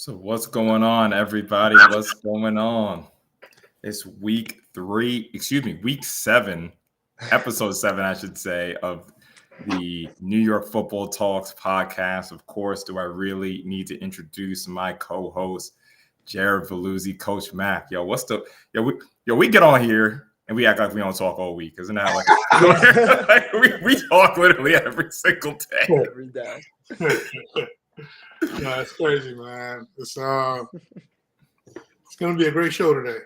So what's going on, everybody? What's going on? It's week 7, episode 7, I should say, of the New York Football Talks podcast. Of course, do I really need to introduce my co-host, Jared Valluzzi, Coach Mac? We get on here and we act like we don't talk all week. Isn't that like we talk literally every single day. Every day. No, it's crazy, man. It's gonna be a great show today.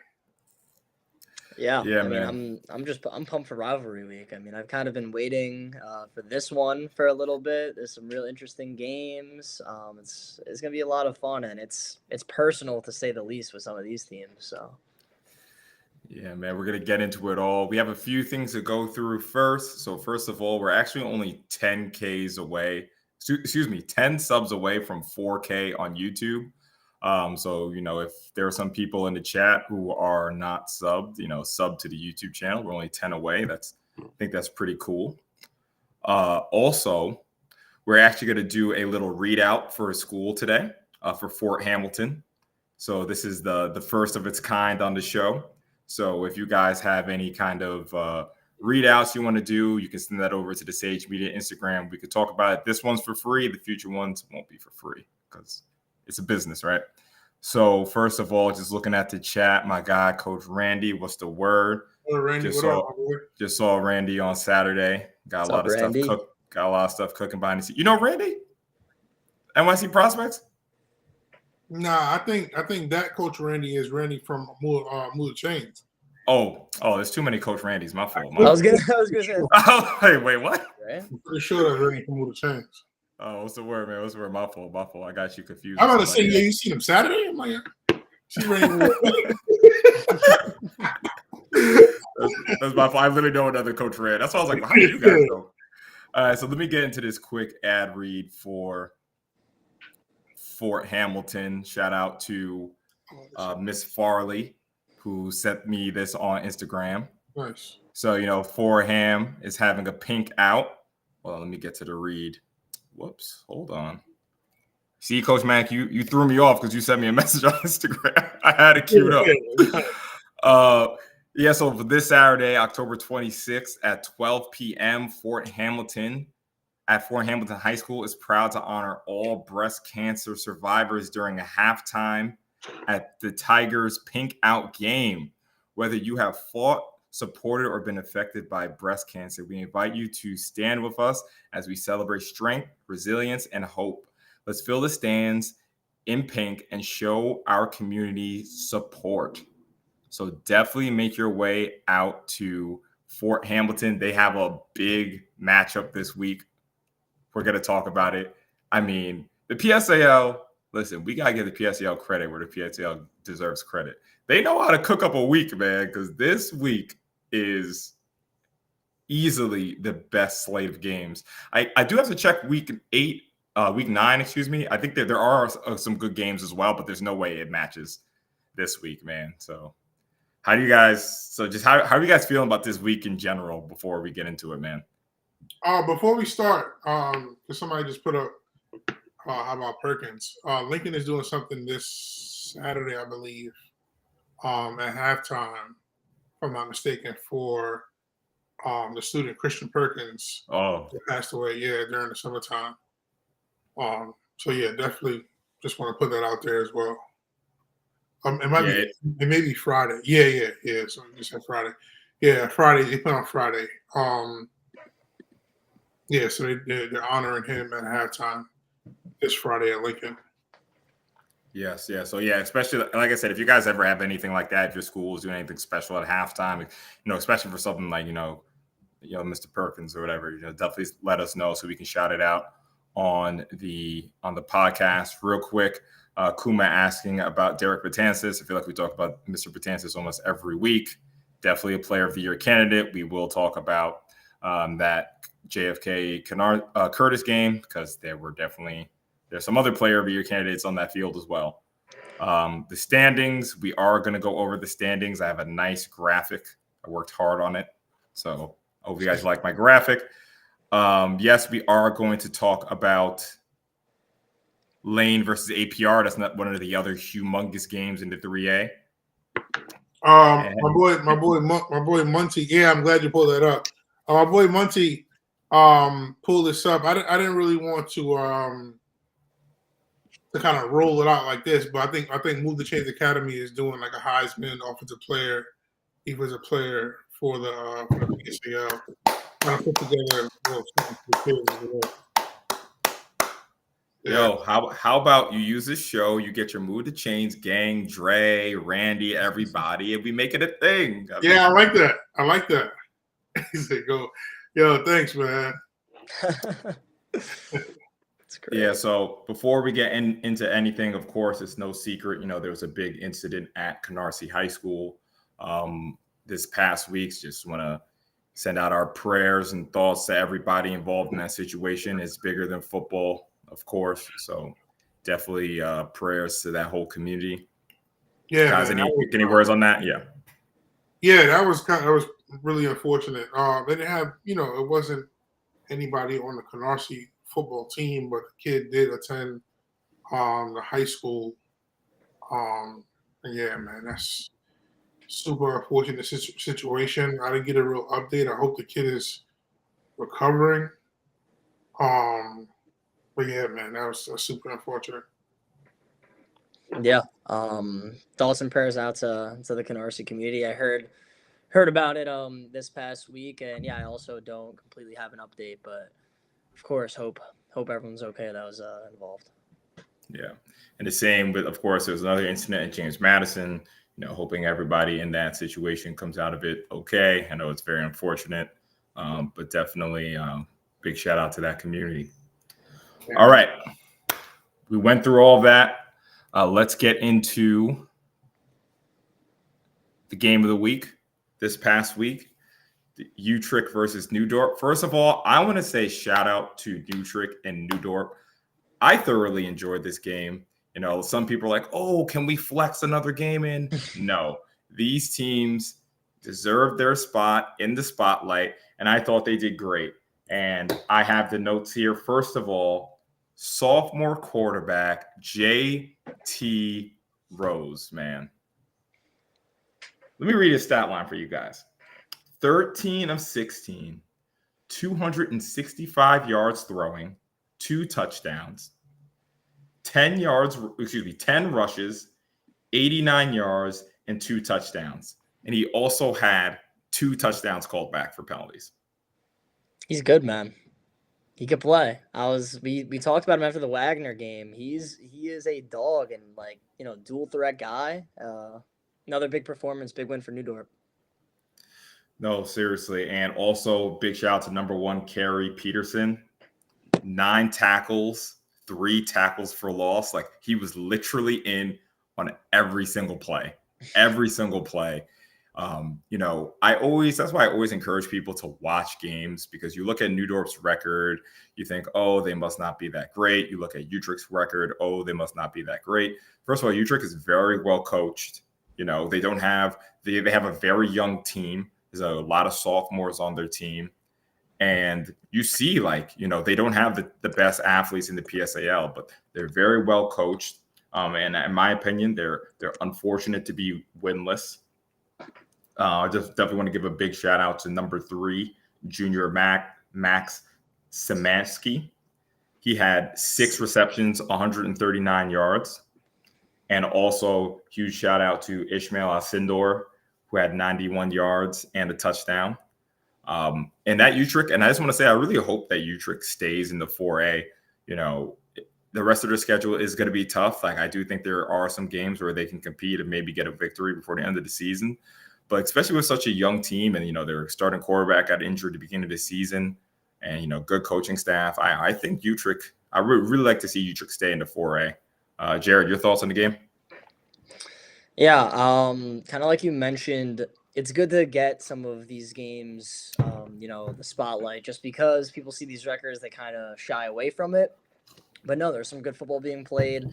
Yeah, man. I'm pumped for Rivalry Week. I mean, I've kind of been waiting for this one for a little bit. There's some real interesting games. It's gonna be a lot of fun, and it's personal to say the least with some of these teams. So. Yeah, man, we're going to get into it all. We have a few things to go through first. So first of all, we're actually only 10 subs away from 4K on YouTube. So, if there are some people in the chat who are not subbed, sub to the YouTube channel. We're only 10 away. I think that's pretty cool. Also, we're actually going to do a little readout for a school today for Fort Hamilton. So this is the first of its kind on the show. So if you guys have any kind of readouts you want to do, you can send that over to the Sage Media Instagram. We could talk about it. This one's for free. The future ones won't be for free because it's a business, right? So first of all, just looking at the chat, my guy, Coach Randy, what's the word? Hello, Randy. Just saw Randy on Saturday. Got a lot of stuff cooking behind the scenes. You know Randy? NYC Prospects? Nah, I think that Coach Randy is Randy from Mood Chains. Oh, there's too many Coach Randys. My fault. I was gonna say. Hey, wait, what? I'm pretty sure that's Randy from Mood Chains. Oh, what's the word, man? What's the word? My fault. I got you confused. I'm about to say, yeah, you seen him Saturday? I'm like, she Randy. That's my fault. I literally know another Coach Rand. That's why I was like, well, how do you guys know? All right, so let me get into this quick ad read for Fort Hamilton. Shout out to Miss Farley, who sent me this on Instagram. Nice. So, Fort Ham is having a pink out. Well, let me get to the read. Whoops, hold on. See, Coach Mac, you threw me off because you sent me a message on Instagram. I had it queued up. So for this Saturday, October 26th at 12 p.m., Fort Hamilton High School is proud to honor all breast cancer survivors during a halftime at the Tigers Pink Out game. Whether you have fought, supported, or been affected by breast cancer, we invite you to stand with us as we celebrate strength, resilience, and hope. Let's fill the stands in pink and show our community support. So definitely make your way out to Fort Hamilton. They have a big matchup this week. We're going to talk about it. I mean, the PSAL, listen, we got to give the PSAL credit where the PSAL deserves credit. They know how to cook up a week, man, because this week is easily the best slate of games. I do have to check week 9, excuse me. I think that there are some good games as well, but there's no way it matches this week, man. So how are you guys feeling about this week in general before we get into it, man? Before we start, because somebody just put up how about Perkins? Lincoln is doing something this Saturday, I believe, at halftime, if I'm not mistaken, for the student Christian Perkins. Oh, who passed away, during the summertime. So definitely just want to put that out there as well. It may be Friday. Yeah. So you said Friday. Yeah, Friday. They put on Friday. So they're honoring him at halftime this Friday at Lincoln. Yes. So especially like I said, if you guys ever have anything like that, if your school is doing anything special at halftime, especially for something like Mr. Perkins or whatever, definitely let us know so we can shout it out on the podcast. Real quick, Kuma asking about Derek Betances. I feel like we talk about Mr. Betances almost every week. Definitely a Player of the Year candidate. We will talk about that JFK Curtis game because there's some other Player of the Year candidates on that field as well. The standings, we are going to go over the standings. I have a nice graphic. I worked hard on it. So I hope you guys like my graphic. Yes, we are going to talk about Lane versus APR. That's not one of the other humongous games in the 3A. My boy Munty. Yeah, I'm glad you pulled that up. My boy Munty pulled this up. I didn't really want to kind of roll it out like this, but I think Move the Chains Academy is doing like a Heisman offensive player, defensive player for the PSAL. Trying to put together something for the kids as well. Yo, how about you use this show? You get your Move the Chains gang, Dre, Randy, everybody, and we make it a thing. I like that. He said, "Go, yo, thanks, man." That's great. Yeah. So before we get into anything, of course, it's no secret. There was a big incident at Canarsie High School this past week. Just want to send out our prayers and thoughts to everybody involved in that situation. It's bigger than football, of course. So definitely prayers to that whole community. Yeah, guys, man, any words on that? Yeah, that was really unfortunate. They didn't have, it wasn't anybody on the Canarsie football team, but the kid did attend the high school. And yeah, man, that's super unfortunate situation. I didn't get a real update. I hope the kid is recovering. But yeah, man, that was super unfortunate. Yeah. Thoughts and prayers out to the Canarsie community. I heard about it this past week, and yeah, I also don't completely have an update, but of course hope everyone's okay that was involved. Yeah. And the same with, of course, there was another incident at James Madison, hoping everybody in that situation comes out of it okay. I know it's very unfortunate, but definitely big shout out to that community. Yeah. All right. We went through all that. Let's get into the game of the week this past week, the UTRI versus New Dorp. First of all, I want to say shout out to UTRI and New Dorp. I thoroughly enjoyed this game. Some people are like, oh, can we flex another game in? No, these teams deserve their spot in the spotlight, and I thought they did great. And I have the notes here. First of all, sophomore quarterback J.T. Rose, man. Let me read his stat line for you guys. 13 of 16, 265 yards throwing, 2 touchdowns, 10 rushes, 89 yards, and 2 touchdowns. And he also had 2 touchdowns called back for penalties. He's good, man. He could play. We talked about him after the Wagner game. He is a dog and dual threat guy. Another big performance, big win for New Dorp. No, seriously. And also big shout out to number 1, Kerry Peterson. 9 tackles, 3 tackles for loss. Like, he was literally in on every single play. Every single play. That's why I always encourage people to watch games, because you look at New Dorp's record, you think, oh, they must not be that great. You look at UTRIC's record, oh, they must not be that great. First of all, UTRIC is very well coached. They have a very young team. There's a lot of sophomores on their team. And you see, they don't have the best athletes in the PSAL, but they're very well coached. And in my opinion, they're unfortunate to be winless. I just definitely want to give a big shout out to number 3, junior Max Szymanski. He had 6 receptions, 139 yards. And also huge shout out to Ishmael Asindor, who had 91 yards and a touchdown. And that UTRI, and I just want to say, I really hope that UTRI stays in the 4A. The rest of their schedule is going to be tough. I do think there are some games where they can compete and maybe get a victory before the end of the season. But especially with such a young team, and their starting quarterback got injured at the beginning of the season, and good coaching staff, I think UTRI. I would really like to see UTRI stay in the 4A. Jared, your thoughts on the game? Yeah, kind of like you mentioned, it's good to get some of these games, the spotlight, just because people see these records, they kind of shy away from it. But no, there's some good football being played.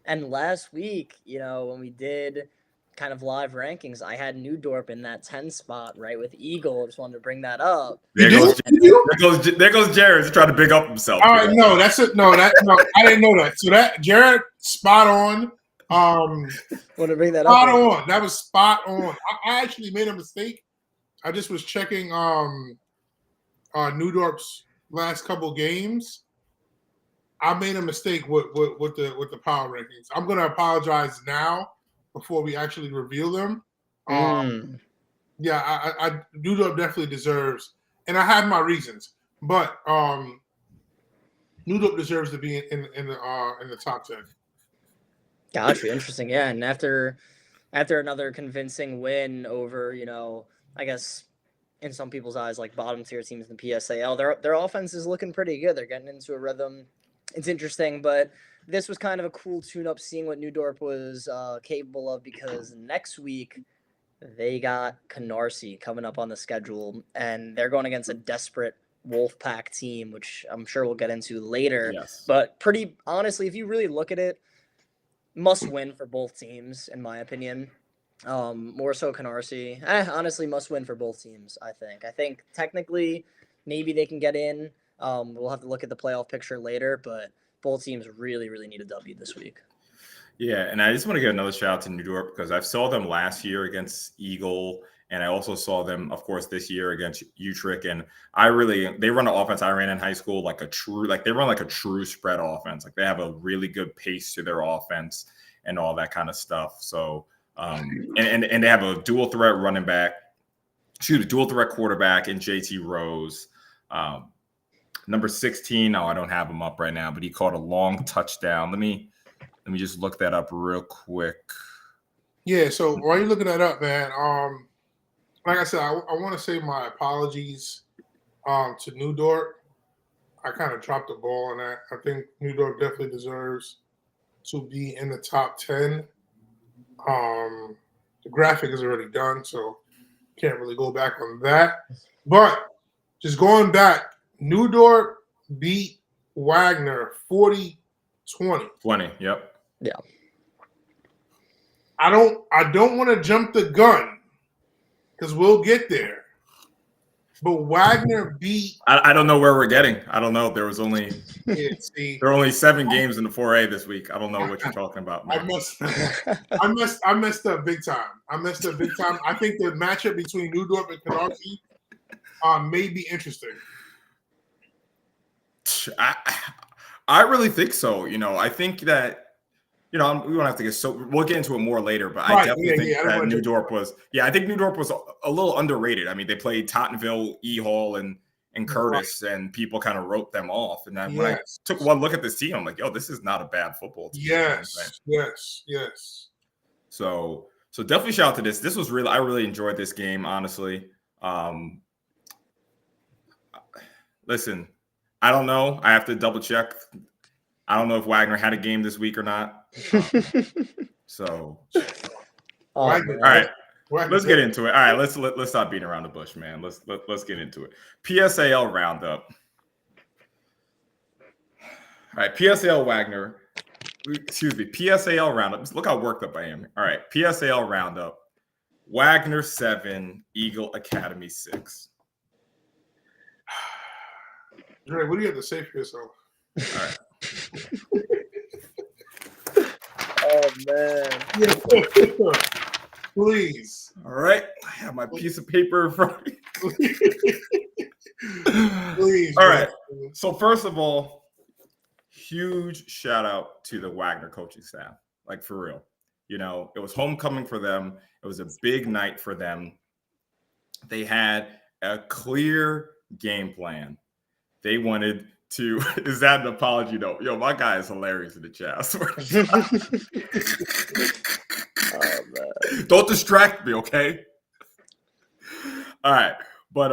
And last week, when we did kind of live rankings, I had New Dorp in that 10 spot, right, with Eagle. Just wanted to bring that up. There goes Jared. He's trying to big up himself. All right, no, that's it. No, I didn't know that. So that Jared, spot on. Want to bring that spot up? on. That was spot on. I actually made a mistake. I just was checking New Dorp's last couple games. I made a mistake with the power rankings. I'm gonna apologize now before we actually reveal them. Yeah, I New Dorp definitely deserves, and I have my reasons, but New Dorp deserves to be in the top 10. Gotcha, interesting. Yeah, and after another convincing win over, I guess in some people's eyes, like bottom tier teams in the PSAL, their offense is looking pretty good. They're getting into a rhythm. It's interesting, but this was kind of a cool tune-up, seeing what New Dorp was capable of, because next week they got Canarsie coming up on the schedule, and they're going against a desperate Wolfpack team, which I'm sure we'll get into later. Yes. But pretty honestly, if you really look at it, must win for both teams, in my opinion. More so Canarsie. Honestly, must win for both teams, I think. I think technically maybe they can get in. We'll have to look at the playoff picture later, but both teams really, really need a W this week. Yeah, and I just want to give another shout out to New Dorp, because I saw them last year against Eagle, and I also saw them, of course, this year against UTRI. And they run an offense I ran in high school, they run like a true spread offense. Like, they have a really good pace to their offense and all that kind of stuff. So, and they have a dual threat quarterback in JT Rose. Number 16, I don't have him up right now, but he caught a long touchdown. Let me just look that up real quick. Yeah, so while you're looking that up, man, like I said, I want to say my apologies to New Dorp. I kind of dropped the ball on that. I think New Dorp definitely deserves to be in the top 10. The graphic is already done, so can't really go back on that. But just going back, New Dorp beat Wagner 40-20. 20, yep. Yeah. I don't want to jump the gun, because we'll get there. But Wagner beat. I don't know where we're getting. I don't know. There was only Yeah, see, there are only 7 games in the 4A this week. I don't know what you're talking about, man. I messed up big time. I think the matchup between New Dorp and Canarsie may be interesting. I really think so. I think that, we won't have to we'll get into it more later, but I definitely think that New Dorp was a little underrated. I mean, they played Tottenville, E-Hall, and Curtis, and people kind of wrote them off. And then when I took one look at this team, I'm like, yo, this is not a bad football team. Yes. So definitely shout out to this. This was I really enjoyed this game, honestly. Listen, I don't know. I have to double check. I don't know if Wagner had a game this week or not. All right, let's get into it. All right, let's stop beating around the bush, man. Let's get into it. PSAL Roundup. All right, PSAL Roundup. Look how worked up I am. All right, PSAL Roundup. Wagner 7, Eagle Academy 6. Dre, what do you have to say for yourself? All right. Oh man! Please. All right, I have my piece of paper in front of me. Please. All right. So first of all, huge shout out to the Wagner coaching staff. Like, for real. It was homecoming for them. It was a big night for them. They had a clear game plan. They wanted to. Is that an apology, though? Yo, my guy is hilarious in the chat. I swear. Oh, man. Don't distract me, okay? All right, but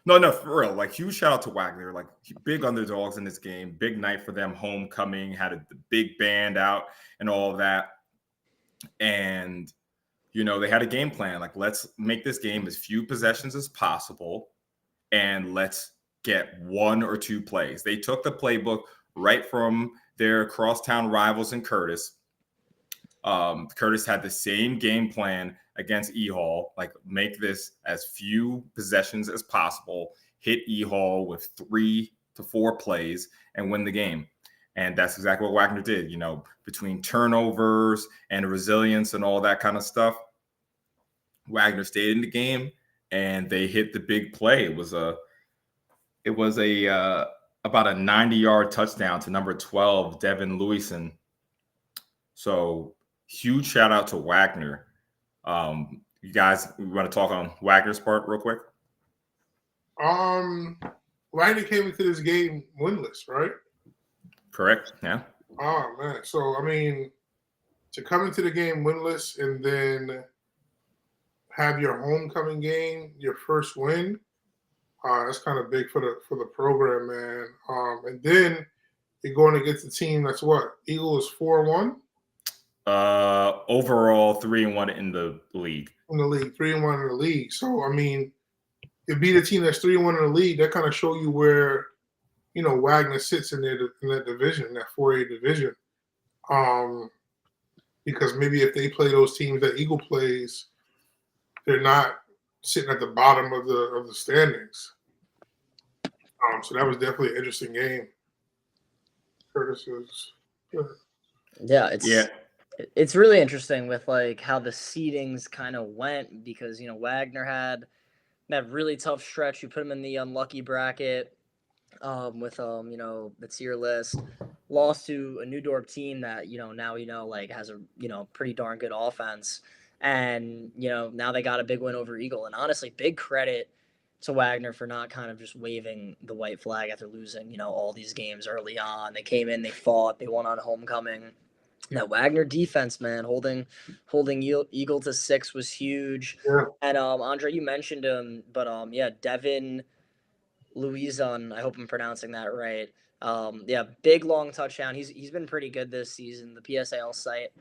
no, for real. Like, huge shout out to Wagner. Like, big underdogs in this game. Big night for them. Homecoming, had the big band out and all of that. And they had a game plan. Like, let's make this game as few possessions as possible, and let's get 1 or 2 plays. They took the playbook right from their crosstown rivals in Curtis. Curtis had the same game plan against E-Hall, like make this as few possessions as possible, hit E-Hall with 3 to 4 plays and win the game. And that's exactly what Wagner did, between turnovers and resilience and all that kind of stuff. Wagner stayed in the game and they hit the big play. It was about a 90-yard touchdown to number 12, Devin Lewison. So huge shout out to Wagner. You guys, we want to talk on Wagner's part real quick? Wagner came into this game winless, right? Correct. Yeah. Oh man. So I mean, to come into the game winless and then have your homecoming game, your first win, that's kind of big for the program, man. And then you're going against a team that's what? Eagles 4-1? Overall 3-1 in the league. 3-1 in the league. So I mean, to beat a team that's 3-1 in the league, that kind of show you where Wagner sits in that division, that 4A division. Because maybe if they play those teams that Eagle plays, they're not sitting at the bottom of the standings. So that was definitely an interesting game. Curtis is good. Yeah, it's really interesting with like how the seedings kind of went because Wagner had that really tough stretch. You put him in the unlucky bracket with the tier list. Lost to a new Dorp team that now like has a pretty darn good offense, and now they got a big win over Eagle. And honestly, big credit to Wagner for not kind of just waving the white flag after losing all these games early on. They came in, they fought, they won on homecoming. That Wagner defense, man, holding Eagle to 6 was huge. Yeah. And Andre, you mentioned him, but Devin Louison, I hope I'm pronouncing that right. Big long touchdown. He's been pretty good this season. The PSAL site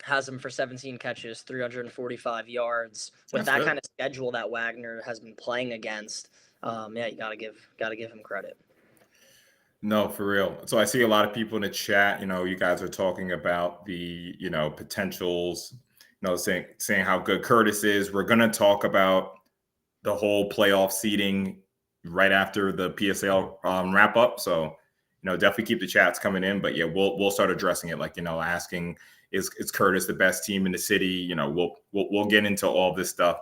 has him for 17 catches, 345 yards. With That's that good. kind of schedule that Wagner has been playing against, you gotta give him credit. No, for real. So I see a lot of people in the chat, you guys are talking about the, potentials, saying how good Curtis is. We're going to talk about the whole playoff seeding right after the PSAL wrap up. So, definitely keep the chats coming in, but yeah, we'll start addressing it. Like, asking is Curtis the best team in the city? We'll get into all this stuff.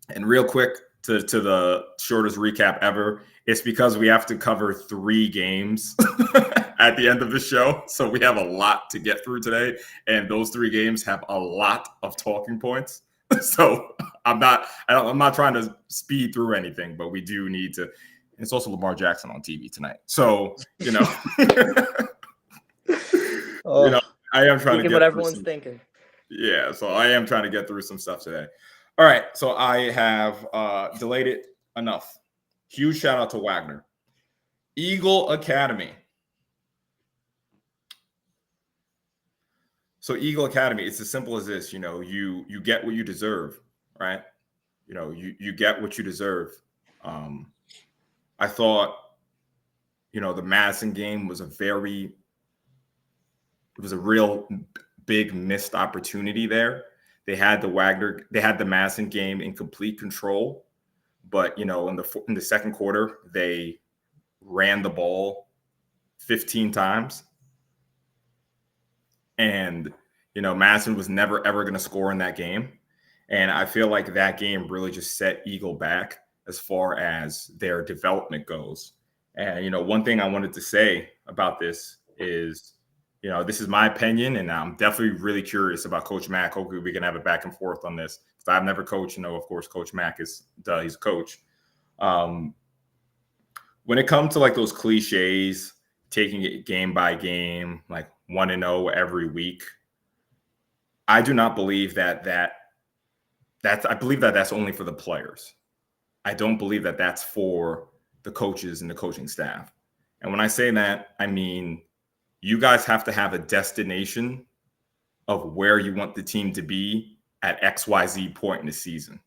And real quick to the shortest recap ever, it's because we have to cover 3 games at the end of the show. So we have a lot to get through today. And those 3 games have a lot of talking points. So I'm not trying to speed through anything, but we do need to. It's also Lamar Jackson on TV tonight. So, I am trying to get what everyone's thinking. Yeah, so I am trying to get through some stuff today. All right, so I have delayed it enough. Huge shout out to Wagner. Eagle Academy. So Eagle Academy, it's as simple as this. You get what you deserve, right? You get what you deserve. I thought, the Madison game was a real big missed opportunity there. They had the Madison game in complete control, but in the second quarter they ran the ball 15 times, and Madison was never ever going to score in that game, and I feel like that game really just set Eagle back as far as their development goes. And one thing I wanted to say about this is, this is my opinion, and I'm definitely really curious about Coach Mack. Hopefully we can have a back and forth on this, because I've never coached. Of course, Coach Mack he's a coach. When it comes to like those cliches, taking it game by game, like 1-0 every week, I do not believe that's only for the players. I don't believe that that's for the coaches and the coaching staff. And when I say that, I mean, you guys have to have a destination of where you want the team to be at XYZ point in the season.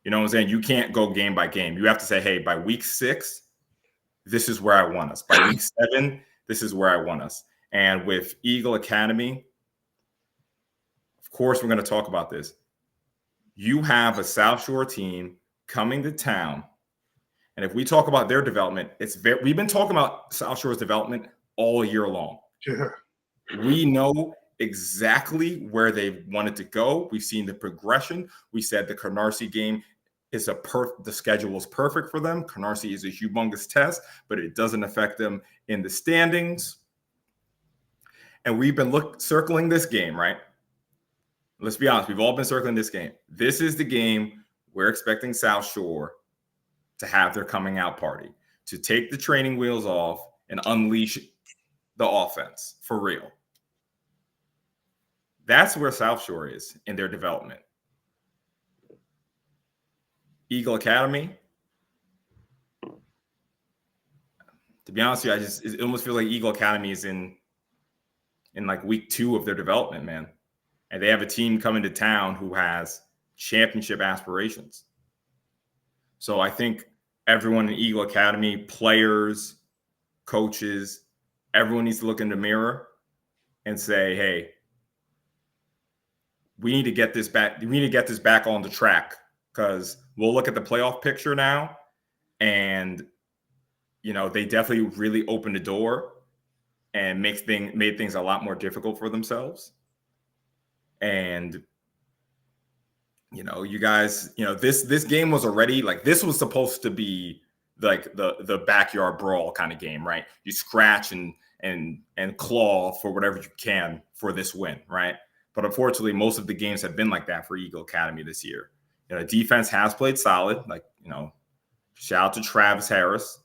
You know what I'm saying? You can't go game by game. You have to say, hey, by week 6, this is where I want us. By week 7, this is where I want us. And with Eagle Academy, of course, we're going to talk about this. You have a South Shore team coming to town. And if we talk about their development, we've been talking about South Shore's development all year long. Yeah. We know exactly where they wanted to go. We've seen the progression. We said the Canarsie game is the schedule is perfect for them. Canarsie is a humongous test, but it doesn't affect them in the standings. And we've been circling this game, right? Let's be honest. We've all been circling this game. This is the game we're expecting South Shore to have their coming out party, to take the training wheels off and unleash the offense for real. That's where South Shore is in their development. Eagle Academy, to be honest with you, it almost feels like Eagle Academy is in like week 2 of their development, man. And they have a team coming to town who has championship aspirations. So I think everyone in Eagle Academy, players, coaches, everyone needs to look in the mirror and say, hey, we need to get this back. We need to get this back on the track, because we'll look at the playoff picture now, and they definitely really opened the door and made things a lot more difficult for themselves. And you guys, this game was already like, this was supposed to be like the backyard brawl kind of game, right? You scratch and claw for whatever you can for this win, right? But unfortunately, most of the games have been like that for Eagle Academy this year. Defense has played solid. Shout out to Travis Harris,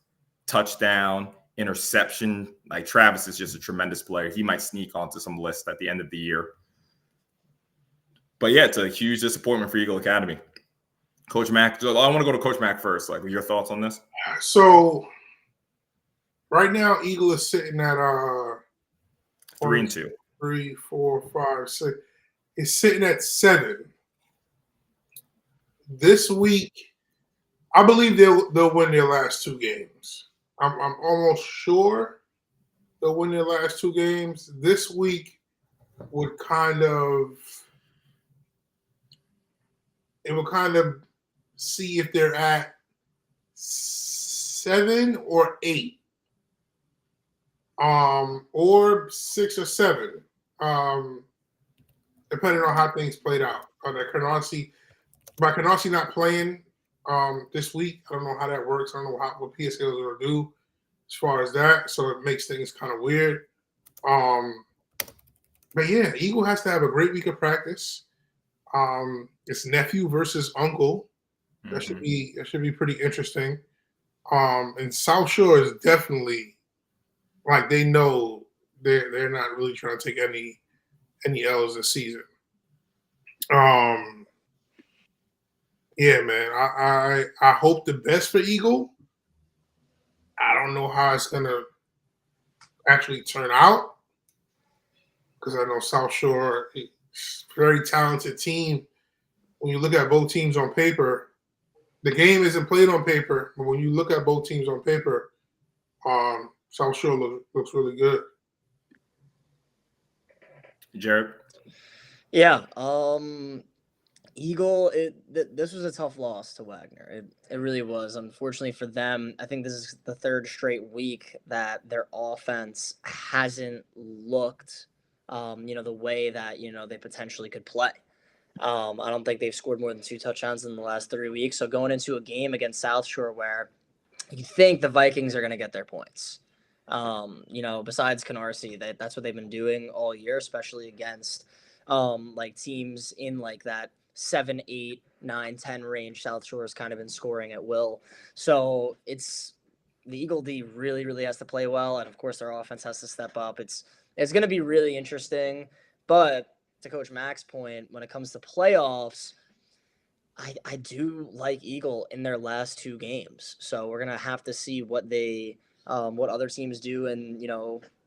touchdown, interception. Like, Travis is just a tremendous player. He might sneak onto some list at the end of the year. But yeah, it's a huge disappointment for Eagle Academy. Coach Mack, I want to go to Coach Mack first. Like, your thoughts on this? So right now, Eagle is sitting at 3-2. 3, 4, 5, 6. It's sitting at 7. This week, I believe they'll win their last 2 games. I'm almost sure they'll win their last 2 games. This week would kind of see if they're at 7 or 8, or 6 or 7, depending on how things played out. By Canarsie not playing this week, I don't know how that works. I don't know what PSAL is going to do as far as that, so it makes things kind of weird. But yeah, Eagle has to have a great week of practice. It's nephew versus uncle. That should be pretty interesting. And South Shore is definitely, like, they know they're not really trying to take any L's this season. Yeah, man. I hope the best for Eagle. I don't know how it's gonna actually turn out, because I know South Shore is a very talented team. When you look at both teams on paper, the game isn't played on paper, but when you look at both teams on paper, South Shore looks really good. Jared? Yeah. Eagle, this was a tough loss to Wagner. It really was. Unfortunately for them, I think this is the 3rd straight week that their offense hasn't looked, the way that, they potentially could play. I don't think they've scored more than 2 touchdowns in the last 3 weeks. So going into a game against South Shore where you think the Vikings are going to get their points, besides Canarsie, that's what they've been doing all year, especially against like teams in like that 7, 8, 9, 10 range. South Shore has kind of been scoring at will. So it's the Eagle D really, really has to play well. And of course their offense has to step up. It's going to be really interesting. But to Coach Mack's point, when it comes to playoffs, I do like Eagle in their last 2 games. So we're going to have to see what what other teams do in,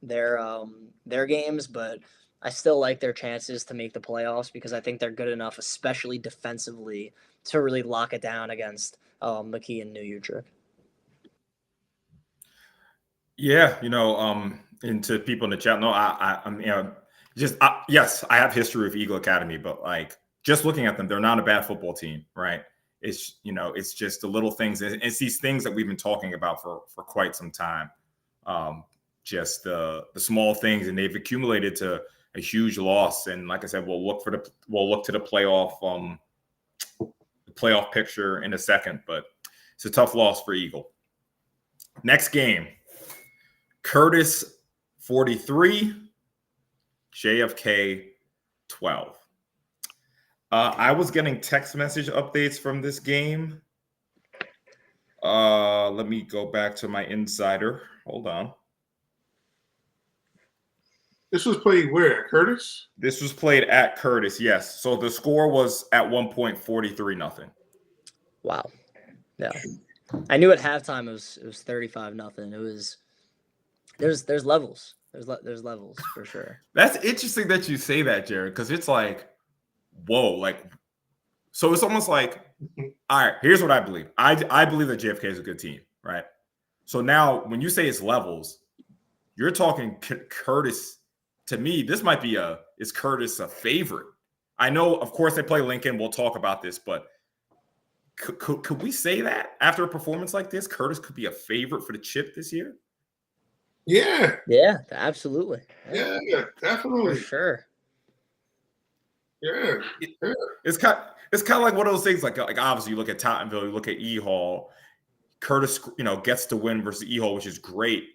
their games. But I still like their chances to make the playoffs, because I think they're good enough, especially defensively, to really lock it down against McKee and New Utrecht. Yeah, and to people in the chat, no, I'm Yes, I have history with Eagle Academy, but like just looking at them, they're not a bad football team, right? It's just the little things. It's these things that we've been talking about for quite some time. Just the small things, and they've accumulated to a huge loss. And like I said, we'll look to the playoff picture in a second, but it's a tough loss for Eagle. Next game, Curtis 43, JFK 12. I was getting text message updates from this game. Let me go back to my insider. Hold on. This was played where? Curtis? This was played at Curtis, yes. So the score was at 1 point 43-0. Wow. Yeah. I knew at halftime it was 35-0. It was there's levels. There's levels for sure. That's interesting that you say that, Jared, because it's like, whoa, like, so it's almost like, all right, here's what I believe. I believe that JFK is a good team, right? So now when you say it's levels, you're talking Curtis. To me, this might be is Curtis a favorite? I know, of course, they play Lincoln. We'll talk about this, but could we say that after a performance like this, Curtis could be a favorite for the chip this year? Yeah. Yeah, absolutely. Yeah, definitely. For sure. Yeah. It's kind of like one of those things. Like obviously, you look at Tottenville, you look at E Hall. Curtis, gets the win versus E Hall, which is great.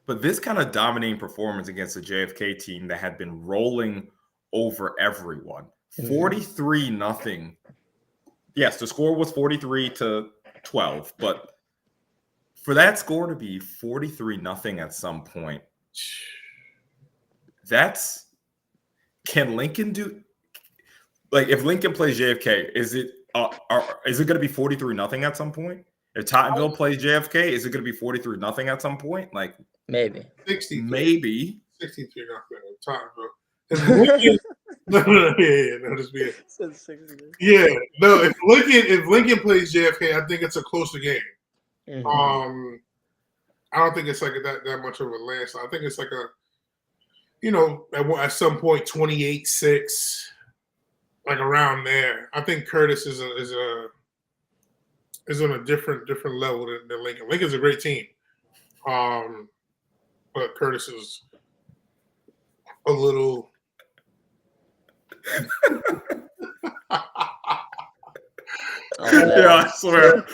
But this kind of dominating performance against the JFK team that had been rolling over everyone, 43-0. Yes, the score was 43-12, but for that score to be 43-0 at some point, can Lincoln do? Like, if Lincoln plays JFK, is it going to be 43-0 at some point? If Tottenville plays JFK, is it going to be 43-0 at some point? Like, maybe 63. Maybe 63 Tottenville. No, just be yeah. No, if Lincoln plays JFK, I think it's a closer game. Mm-hmm. I don't think it's like that much of a landslide. I think it's like at some point 28-6, like around there. I think Curtis is on a different level than Lincoln. Lincoln's a great team, but Curtis is a little. Yeah, I swear.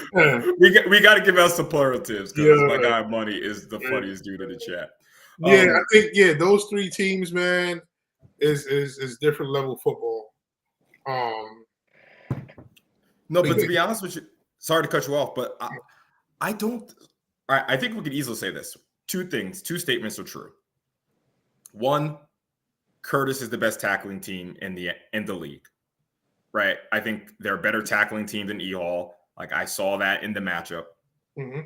We got to give out superlatives because my guy Money is the funniest dude in the chat. Yeah, I think those three teams, man, is different level football. No, but to be honest with you, sorry to cut you off, but I don't. I think we could easily say this. Two statements are true. One, Curtis is the best tackling team in the league, right? I think they're a better tackling team than E Hall. Like, I saw that in the matchup. Mm-hmm.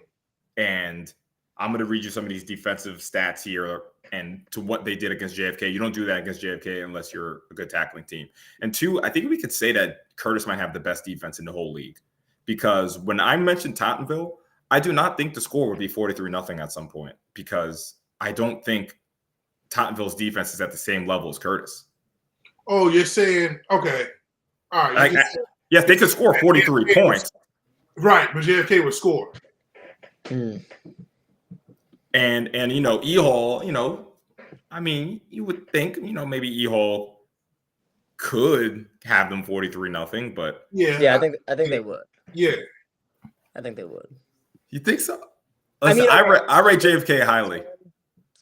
And I'm going to read you some of these defensive stats here and to what they did against JFK. You don't do that against JFK unless you're a good tackling team. And two, I think we could say that Curtis might have the best defense in the whole league, because when I mentioned Tottenville, I do not think the score would be 43-0 at some point, because I don't think Tottenville's defense is at the same level as Curtis. Oh, you're saying, okay. All right. Yes, they could score 43 points. Right, but JFK would score. And E Hall, I mean, you would think, maybe E Hall could have them 43-0, but yeah, I think they would. Yeah, I think they would. You think so? Listen, I rate JFK highly.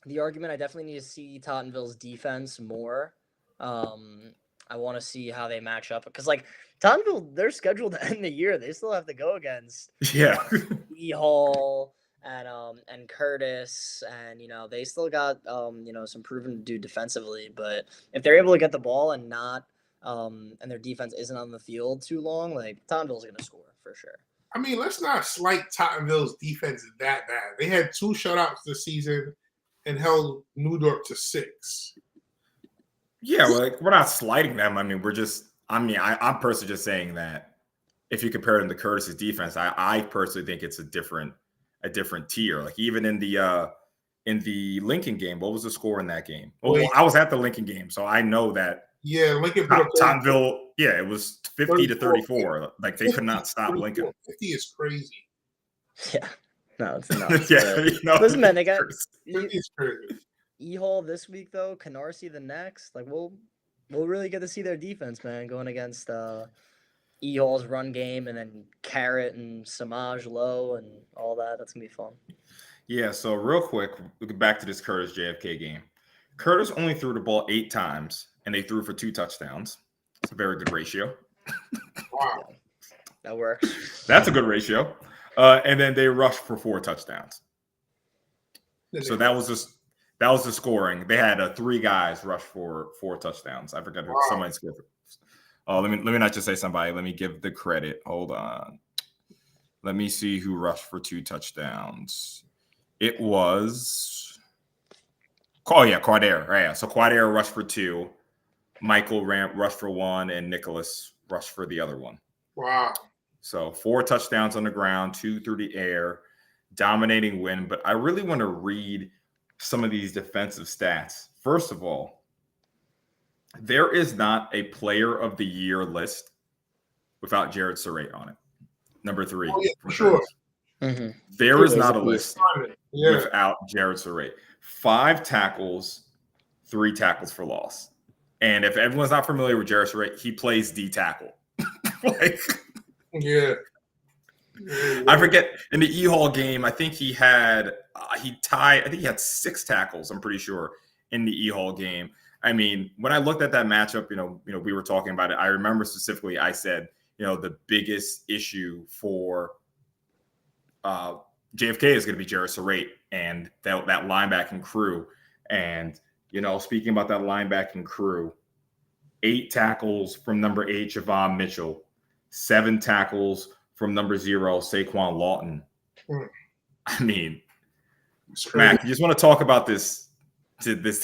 The argument, I definitely need to see Tottenville's defense more. I want to see how they match up, because like Tottenville, they're scheduled to end the year. They still have to go against E Hall and Curtis, and they still got some proven to do defensively. But if they're able to get the ball and not and their defense isn't on the field too long, like Tottenville's going to score for sure. I mean, let's not slight Tottenville's defense that bad. They had 2 shutouts this season and held Dorp to 6. Yeah, like, we're not slighting them. I mean, I'm personally just saying that if you compare them to Curtis's defense, I personally think it's a different tier. Like, even in the in the Lincoln game. What was the score in that game? Well, I was at the Lincoln game, so I know that. Yeah, Lincoln put up Tottenville. Yeah, it was 50 to 34. Like they could not stop Lincoln. 50 is crazy. Yeah, no, it's not. Yeah, listen, man, they got 50 is crazy. E-Hall this week though, Canarsie the next. Like we'll really get to see their defense, man, going against E-Hall's run game, and then Carrot and Samaj low and all that. That's gonna be fun. Yeah. So real quick, we'll get back to this Curtis JFK game. Curtis only threw the ball 8 times, and they threw for 2 touchdowns. It's a very good ratio. Wow, that works. That's a good ratio. And then they rushed for 4 touchdowns. So that was the scoring. They had 3 guys rush for 4 touchdowns. I forgot who somebody scored. Oh, let me not just say somebody. Let me give the credit. Hold on. Let me see who rushed for 2 touchdowns. It was Cardo. Right. So Cardo rushed for 2. Michael rushed for 1, and Nicholas rushed for the other one. Wow. So 4 touchdowns on the ground, 2 through the air, dominating win. But I really want to read some of these defensive stats. First of all, there is not a player of the year list without Jared Surratt on it. Number 3. Oh, yeah, for sure. Mm-hmm. There is not a list without Jared Surratt. 5 tackles, 3 tackles for loss. And if everyone's not familiar with Jared Surratt, he plays D tackle. Yeah. I forget in the E-Hall game, I think he had 6 tackles, I'm pretty sure, in the E-Hall game. I mean, when I looked at that matchup, we were talking about it. I remember specifically I said, the biggest issue for JFK is going to be Jared Surratt and that linebacking crew. And speaking about that linebacking crew, 8 tackles from number 8, Javon Mitchell, 7 tackles from number 0, Saquon Lawton. I mean, Mac, you just want to talk about this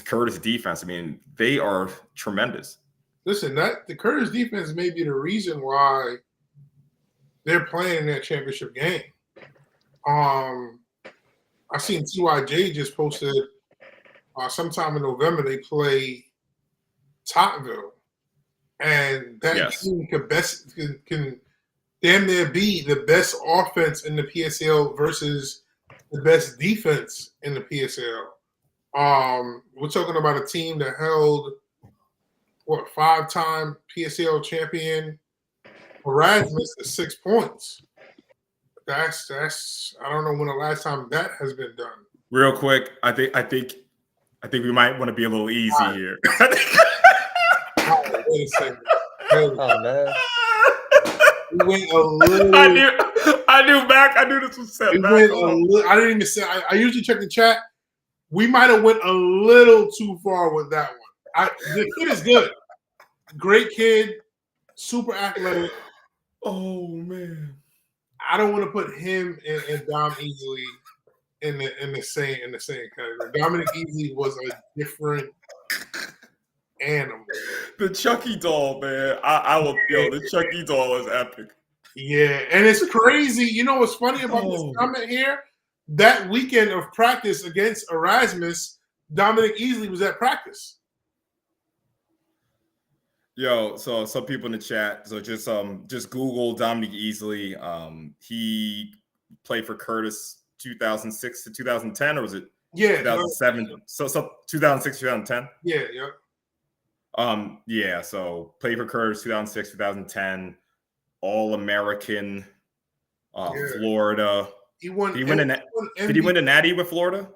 Curtis defense. I mean, they are tremendous. Listen, the Curtis defense may be the reason why they're playing in that championship game. I seen TYJ just posted sometime in November they play Tottenville, and that team can damn near be the best offense in the PSAL versus the best defense in the PSAL. We're talking about a team that held 5-time PSAL champion Erasmus at 6 points. That's I don't know when the last time that has been done. Real quick, I think we might want to be a little easy here. Wait a second. Oh man. We went a little. I knew this was set back. I didn't even say. I usually check the chat. We might have went a little too far with that one. The kid is good. Great kid. Super athletic. Oh man. I don't want to put him and Dom Easley in the same category. Dominic Easley was a different animal. The Chucky doll, man. The Chucky doll is epic. Yeah, and it's crazy. You know what's funny about this comment here? That weekend of practice against Erasmus, Dominic Easley was at practice. Yo, so some people in the chat. So just Google Dominic Easley. He played for Curtis 2006 to 2010, or was it 2007? So 2006, 2010. Yeah. Yeah. So played for Curtis 2006, 2010, All-American, Florida. He won. Did he win a Natty with Florida?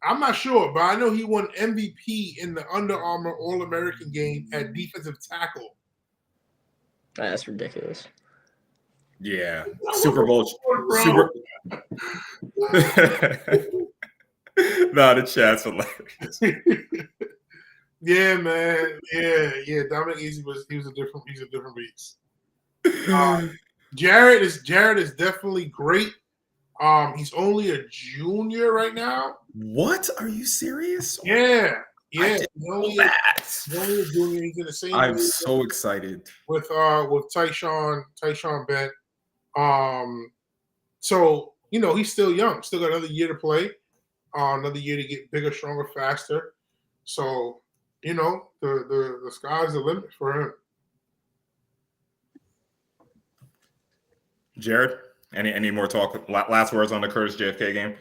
I'm not sure, but I know he won MVP in the Under Armour All-American game at defensive tackle. That's ridiculous. Yeah, Super Bowl. No, the chat's hilarious. Yeah, man. Yeah. Dominic Easley was a different beast. Jared is definitely great. He's only a junior right now. What? Are you serious? Yeah. He's only a junior. He's in the same. I'm so excited with Tyshawn Bent. So he's still young. Still got another year to play. another year to get bigger, stronger, faster. So, the sky's the limit for him. Jared, any more talk? Last words on the Curtis JFK game?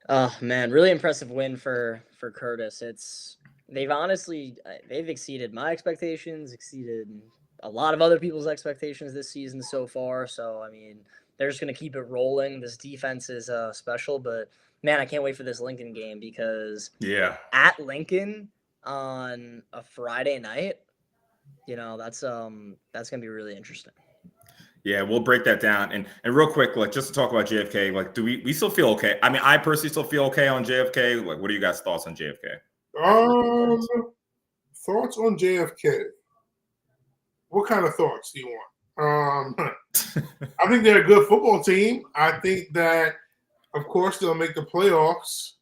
Oh man, really impressive win for Curtis. They've exceeded my expectations, exceeded a lot of other people's expectations this season so far. So I mean, they're just gonna keep it rolling. This defense is special, but man, I can't wait for this Lincoln game because at Lincoln on a Friday night, that's gonna be really interesting. Yeah, we'll break that down. And real quick, like just to talk about JFK, like do we still feel okay? I mean, I personally still feel okay on JFK. Like, what are you guys' thoughts on JFK? Thoughts on JFK. What kind of thoughts do you want? I think they're a good football team. I think that, of course, they'll make the playoffs.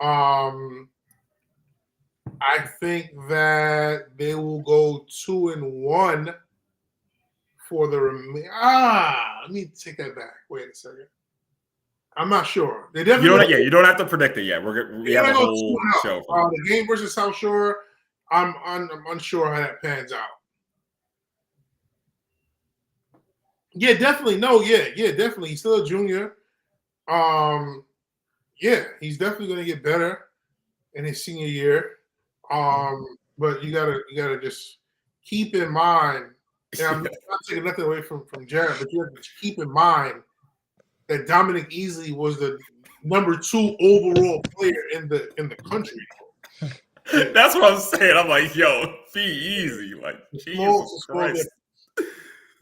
I think that they will go 2-1 for the remaining. Let me take that back. Wait a second. I'm not sure. They definitely you don't have to predict it yet. We have a whole show. The game versus South Shore, I'm unsure how that pans out. Yeah, definitely. No, yeah, definitely. He's still a junior. Yeah, he's definitely going to get better in his senior year. But you gotta just keep in mind. And I'm not taking nothing away from Jared, but you have to keep in mind that Dominic Easley was the number 2 overall player in the country. That's what I'm saying. I'm like, yo, be easy. Like, Jesus Christ.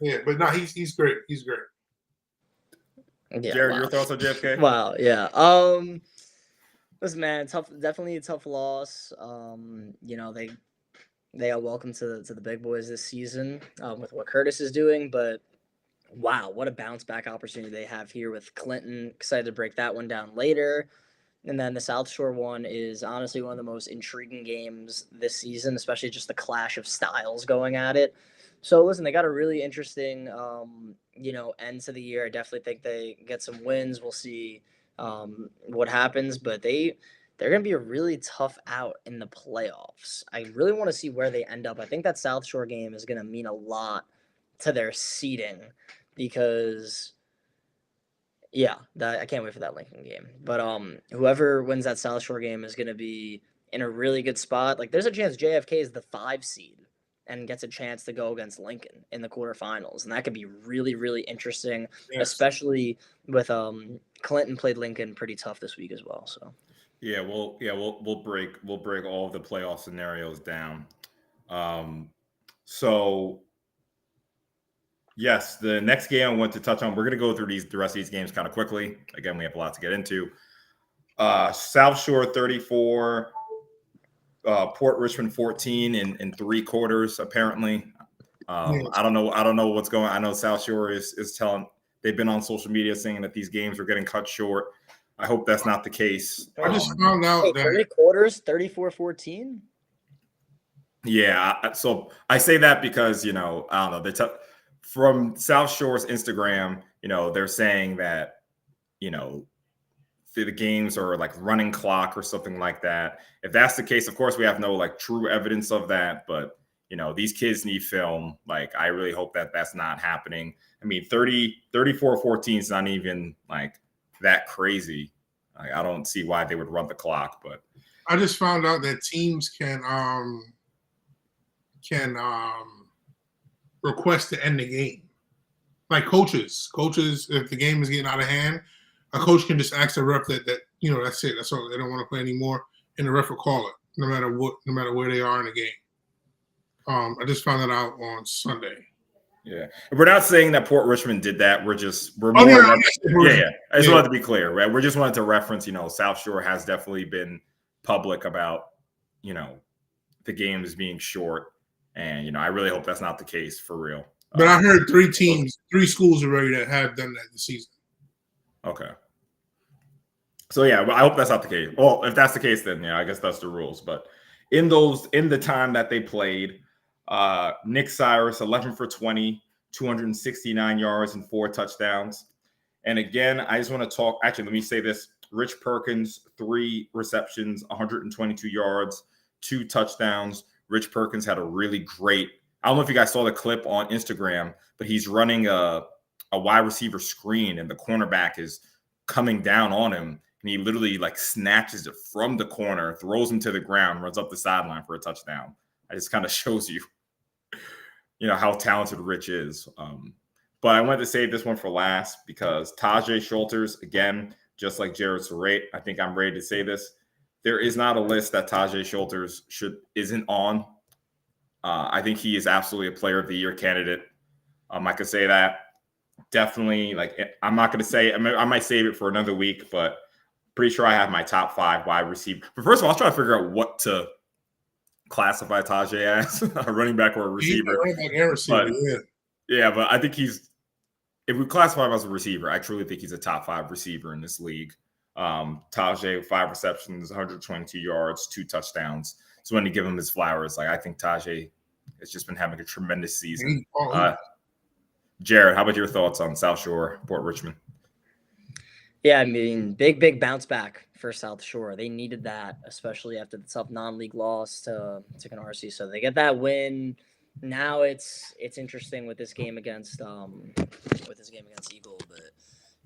Yeah, but no, he's great. He's great. Yeah, Jared, your thoughts on JFK? Wow, yeah. Listen, man, definitely a tough loss. They are welcome to the big boys this season with what Curtis is doing, but wow, what a bounce back opportunity they have here with Clinton. Excited to break that one down later. And then the South Shore one is honestly one of the most intriguing games this season, especially just the clash of styles going at it. So listen, they got a really interesting, end to the year. I definitely think they get some wins. We'll see what happens, but they're going to be a really tough out in the playoffs. I really want to see where they end up. I think that South Shore game is going to mean a lot to their seeding because, I can't wait for that Lincoln game. But whoever wins that South Shore game is going to be in a really good spot. Like, there's a chance JFK is the 5 seed and gets a chance to go against Lincoln in the quarterfinals, and that could be really, really interesting, especially with Clinton played Lincoln pretty tough this week as well. So, we'll break all of the playoff scenarios down. So, yes, the next game I want to touch on. We're going to go through the rest of these games kind of quickly. Again, we have a lot to get into. South Shore 34. Port Richmond 14 in 3 quarters, apparently. I don't know what's going on. I know South Shore is telling, they've been on social media saying that these games are getting cut short. I hope that's not the case. I just found out that 3 quarters, 34-14. Yeah, so I say that because, I don't know, from South Shore's Instagram, they're saying that, the games are like running clock or something like that. If that's the case, of course, we have no like true evidence of that, but these kids need film. Like, I really hope that that's not happening. I mean, 34-14 is not even like that crazy. I don't see why they would run the clock, but I just found out that teams can request to end the game. Like coaches, if the game is getting out of hand, a coach can just ask the ref that that's it. That's all. They don't want to play anymore, and the ref will call it, no matter where they are in the game. I just found that out on Sunday. Yeah, we're not saying that Port Richmond did that. We're more. Yeah. I just wanted to be clear, right? We just wanted to reference. South Shore has definitely been public about, the games being short, and I really hope that's not the case for real. But I heard 3 schools already that have done that this season. Okay. So I hope that's not the case. Well, if that's the case, then I guess that's the rules. But in the time that they played, Nick Cyrus 11 for 20, 269 yards and 4 touchdowns. And again, I just want to talk. Actually, let me say this Rich Perkins, 3 receptions, 122 yards, 2 touchdowns. Rich Perkins had a really great, I don't know if you guys saw the clip on Instagram, but he's running a wide receiver screen and the cornerback is coming down on him. And he literally like snatches it from the corner, throws him to the ground, runs up the sideline for a touchdown. It just kind of shows you, how talented Rich is. But I wanted to save this one for last because Tajay Shulters, again, just like Jared Surratt, I think I'm ready to say this. There is not a list that Tajay Shulters isn't on. I think he is absolutely a player of the year candidate. I could say that. Definitely, I'm not going to say, I might save it for another week, but pretty sure I have my top 5 wide receiver. But first of all, I was trying to figure out what to classify Tajay as, a running back or a receiver. Running back and receiver, yeah, but I think if we classify him as a receiver, I truly think he's a top 5 receiver in this league. Tajay, 5 receptions, 122 yards, 2 touchdowns. So when you give him his flowers, I think Tajay has just been having a tremendous season. Jared, how about your thoughts on South Shore, Port Richmond? Yeah, I mean, big bounce back for South Shore. They needed that, especially after the tough non-league loss to Canarsie. So they get that win. Now it's interesting with this game against Eagle, but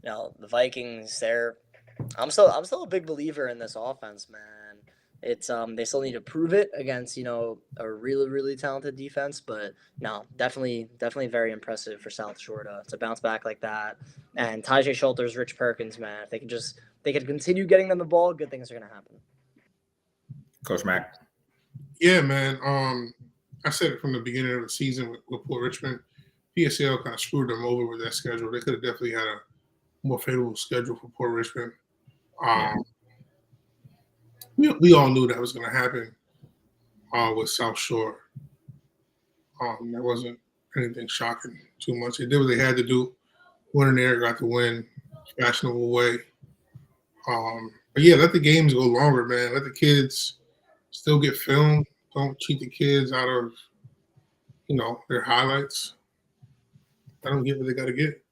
the Vikings. I'm still a big believer in this offense, man. It's they still need to prove it against a really, really talented defense, but no, definitely very impressive for South Shore to bounce back like that. And Tajay Shulters, Rich Perkins, man, if they could continue getting them the ball, good things are gonna happen. Coach Mack. Yeah, man. I said it from the beginning of the season with Port Richmond. PSAL kind of screwed them over with that schedule. They could have definitely had a more favorable schedule for Port Richmond. We all knew that was going to happen with South Shore. That wasn't anything shocking too much. They did what they had to do. Went in there, got the win, fashionable way. But yeah, let the games go longer, man. Let the kids still get filmed. Don't cheat the kids out of, their highlights. I don't get what they got to get.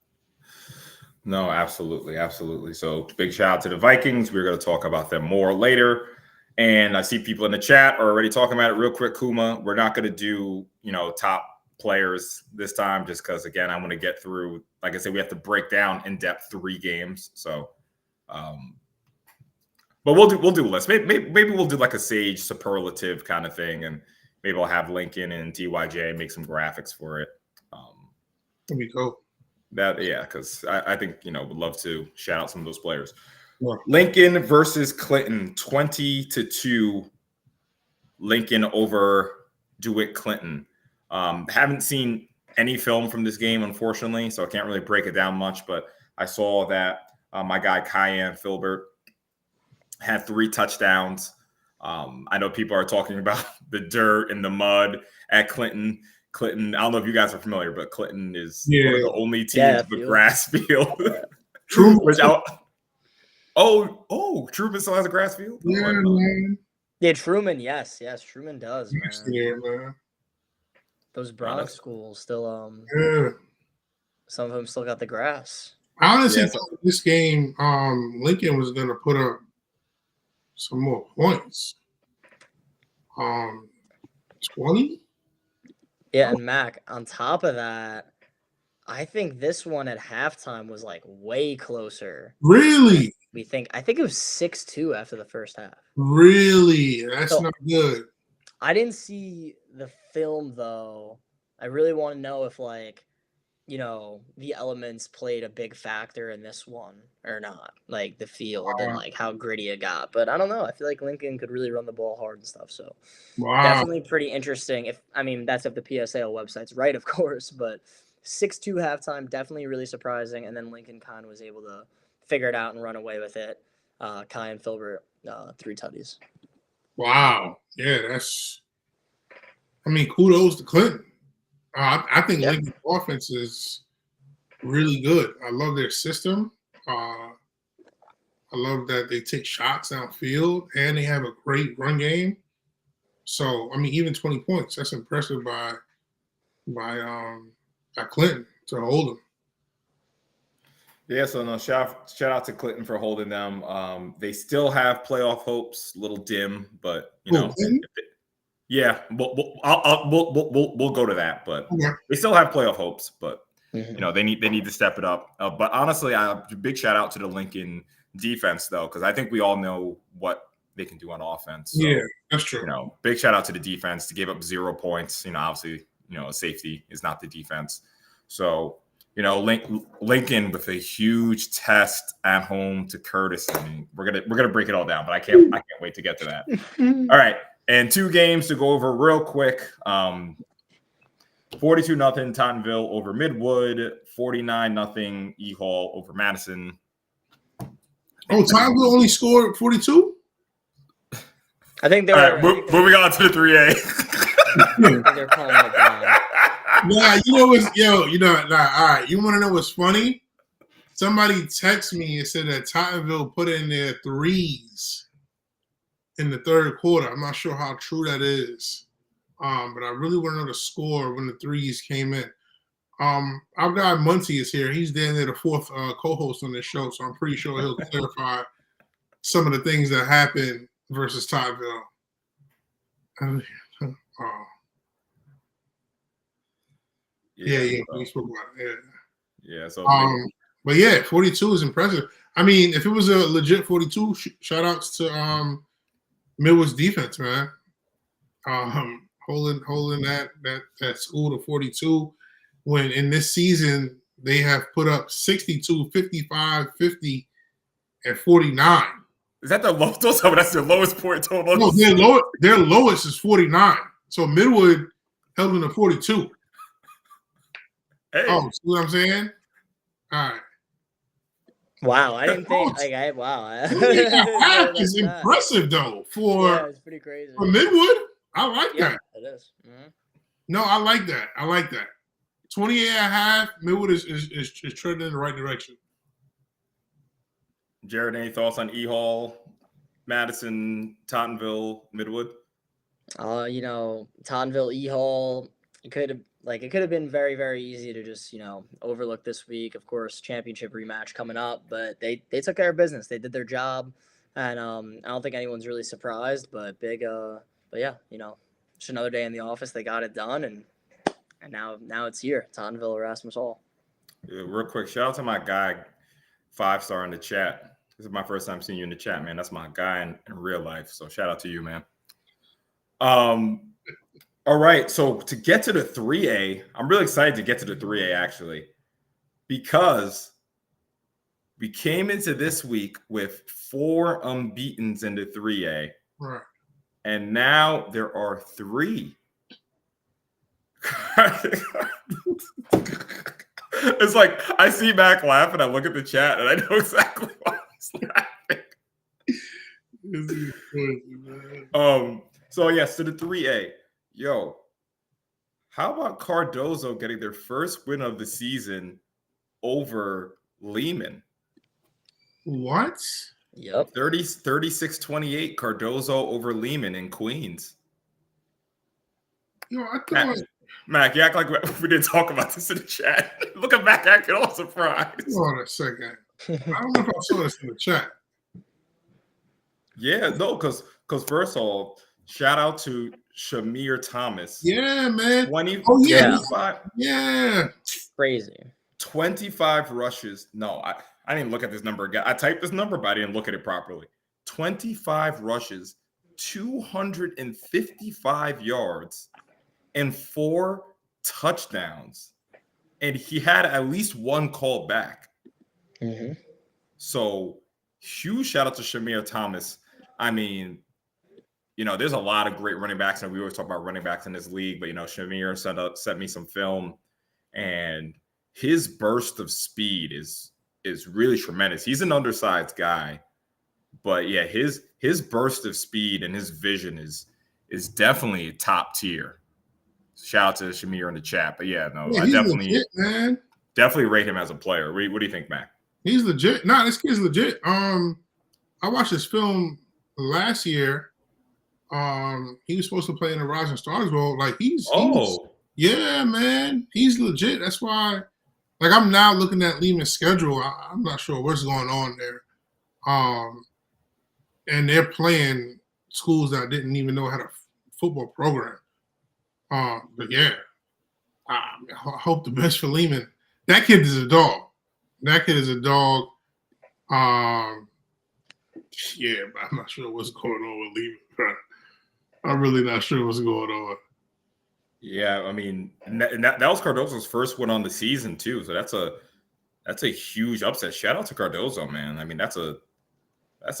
No, absolutely. Absolutely. So big shout out to the Vikings. We're going to talk about them more later. And I see people in the chat are already talking about it real quick. Kuma, we're not going to do, top players this time just because, again, I want to get through, like I said, we have to break down in depth 3 games. So, but we'll do a list. Maybe we'll do like a Sage superlative kind of thing. And maybe I'll have Lincoln and TYJ make some graphics for it. That'd be cool. Because I think, would love to shout out some of those players. Yeah. Lincoln versus Clinton, 20-2. Lincoln over DeWitt Clinton. Haven't seen any film from this game, unfortunately, so I can't really break it down much. But I saw that my guy Cayenne Filbert had 3 touchdowns. I know people are talking about the dirt and the mud at Clinton. Clinton, I don't know if you guys are familiar, but Clinton is one of the only teams with grass field. True. Truman still has a grass field? Yeah, man. Yeah, Truman, yes, Truman does, man. Yeah, man. Those Bronx schools still, yeah. Some of them still got the grass. I honestly thought this game, Lincoln was going to put up some more points. 20? Yeah, and Mac, on top of that, I think this one at halftime was way closer. Really? I think it was 6-2 after the first half. Really? That's not good. I didn't see the film though. I really want to know if the elements played a big factor in this one or not, the field and how gritty it got. But I don't know. I feel like Lincoln could really run the ball hard and stuff. So definitely pretty interesting. That's if the PSAL website's right, of course. But 6-2 halftime, definitely really surprising. And then Lincoln kind of was able to figure it out and run away with it. Kai and Filbert, 3 tutties. Wow. Yeah, kudos to Clinton. I think Lincoln's offense is really good. I love their system. I love that they take shots downfield and they have a great run game. So, even 20 points, that's impressive by Clinton to hold them. Yeah, so no, shout out to Clinton for holding them. They still have playoff hopes, a little dim, but yeah, we'll go to that. But they still have playoff hopes, but they need to step it up. But honestly, big shout out to the Lincoln defense though, because I think we all know what they can do on offense. So, yeah, that's true. Big shout out to the defense to give up 0 points. Obviously, safety is not the defense. So, Lincoln with a huge test at home to Curtis. I mean, we're gonna break it all down, but I can't wait to get to that. All right, and 2 games to go over real quick. 42-0 Tottenville over Midwood. 49-0 E Hall over Madison. Oh, Tottenville only scored 42. I think they're all right. Moving on to the 3A. I think they're calling it down. Nah, all right. You want to know what's funny? Somebody texted me and said that Tottenville put in their threes in the third quarter. I'm not sure how true that is, but I really want to know the score when the threes came in. Our guy Muncie is here. He's down there, the 4th co-host on this show, so I'm pretty sure he'll clarify some of the things that happened versus Tottenville. Yeah, we spoke about it. Yeah. So, but yeah, 42 is impressive. I mean, if it was a legit 42, shout outs to Midwood's defense, man. Holding that school to 42 when in this season they have put up 62, 55, 50, and 49. Is that the lowest? That's their lowest point total. No, their lowest is 49. So Midwood held them to 42. Hey. Oh, see what I'm saying? All right. Wow, I didn't think. Wow. It's impressive though yeah, it's pretty crazy. For Midwood. I like that. It is. Mm-hmm. No, I like that. 28.5. Midwood is trending in the right direction. Jared, any thoughts on E Hall, Madison, Tottenville, Midwood? Tottenville, E Hall. It could have been very, very easy to just, overlook this week. Of course, championship rematch coming up, but they took care of business. They did their job, and I don't think anyone's really surprised. But yeah, just another day in the office. They got it done, and now it's here. Tottenville, Erasmus Hall. Yeah, real quick, shout out to my guy, 5-star in the chat. This is my first time seeing you in the chat, man. That's my guy in real life. So shout out to you, man. All right, so to get to the 3A, I'm really excited to get to the 3A actually, because we came into this week with 4 unbeatens in the 3A, right? And now there are 3. It's like I see Mac laughing, I look at the chat, and I know exactly why he's laughing. So yes, to the 3A. Yo, how about Cardozo getting their first win of the season over Leman? What? Yep. 36-28 Cardozo over Leman in Queens. Yo, I thought Mac, you act like we didn't talk about this in the chat. Look at Mac acting all surprised. Hold on a second. I don't know if I saw this in the chat. Yeah, no, because first of all, shout out to Shamir Thomas. Yeah, man. 25. Yeah. Crazy. 25 rushes. No, I didn't look at this number again. I typed this number, but I didn't look at it properly. 25 rushes, 255 yards, and 4 touchdowns. And he had at least 1 call back. Mm-hmm. So huge shout out to Shamir Thomas. I mean, there's a lot of great running backs, and we always talk about running backs in this league, but, Shamir sent me some film, and his burst of speed is really tremendous. He's an undersized guy, but, yeah, his burst of speed and his vision is definitely top tier. Shout out to Shamir in the chat, but, yeah, no, I definitely legit, man. Definitely rate him as a player. What do you think, Mac? He's legit. Nah, this kid's legit. I watched this film last year. He was supposed to play in the Rising Stars role. Like he's yeah, man. He's legit. That's why, Like I'm now looking at Leman's schedule. I'm not sure what's going on there. And they're playing schools that didn't even know how to football program. But yeah, I hope the best for Leman. That kid is a dog. That kid is a dog. Yeah, but I'm not sure what's going on with Leman. I'm really not sure what's going on. Yeah, I mean, that was Cardozo's first win on the season too. So that's a huge upset. Shout out to Cardozo, man. I mean, that's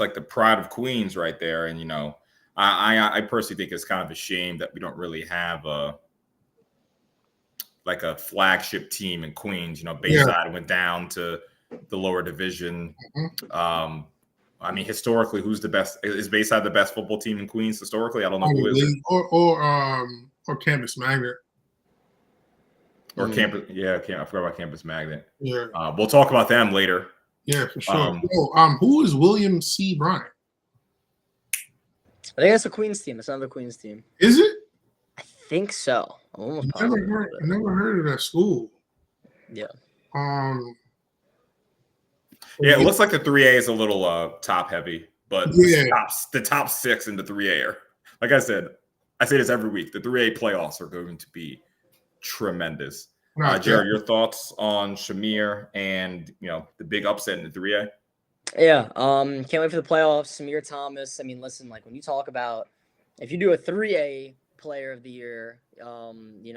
like the pride of Queens right there. And I personally think it's kind of a shame that we don't really have a flagship team in Queens. Bayside went down to the lower division. Mm-hmm. I mean, historically, who's the best? Is Bayside the best football team in Queens historically? I don't know who is it. Or Campus Magnet. Or Campus, I forgot about Campus Magnet. Yeah. We'll talk about them later. Yeah, for sure. Who is William C. Bryant? I think that's a Queens team. It's another Queens team. Is it? I think so. I'm almost I never heard of that school. Yeah. Yeah, it looks like the 3A is a little top heavy, but the top 6 in the 3A are, like I say this every week. The 3A playoffs are going to be tremendous. Jared, your thoughts on Shamir and the big upset in the 3A? Yeah, can't wait for the playoffs. Shamir Thomas. I mean, listen, like when you talk about if you do a 3A player of the year, you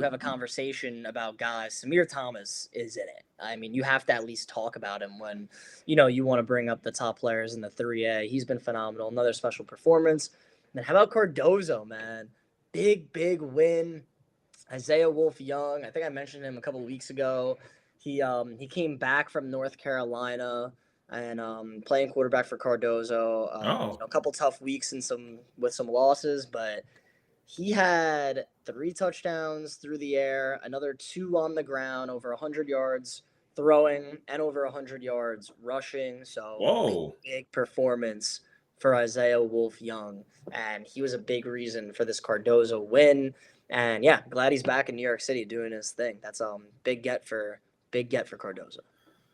have a conversation about guys. Shamir Thomas is in it. I mean, you have to at least talk about him when you want to bring up the top players in the 3A. He's been phenomenal. Another special performance. And then how about Cardozo, man? Big win. Isaiah Wolf-Young. I think I mentioned him a couple of weeks ago. He came back from North Carolina and playing quarterback for Cardozo. A couple tough weeks with some losses, but he had 3 touchdowns through the air, another 2 on the ground, over 100 yards throwing and over 100 yards rushing. So big performance for Isaiah Wolf-Young, and he was a big reason for this Cardozo win. And yeah, glad he's back in New York City doing his thing. That's big get for Cardozo.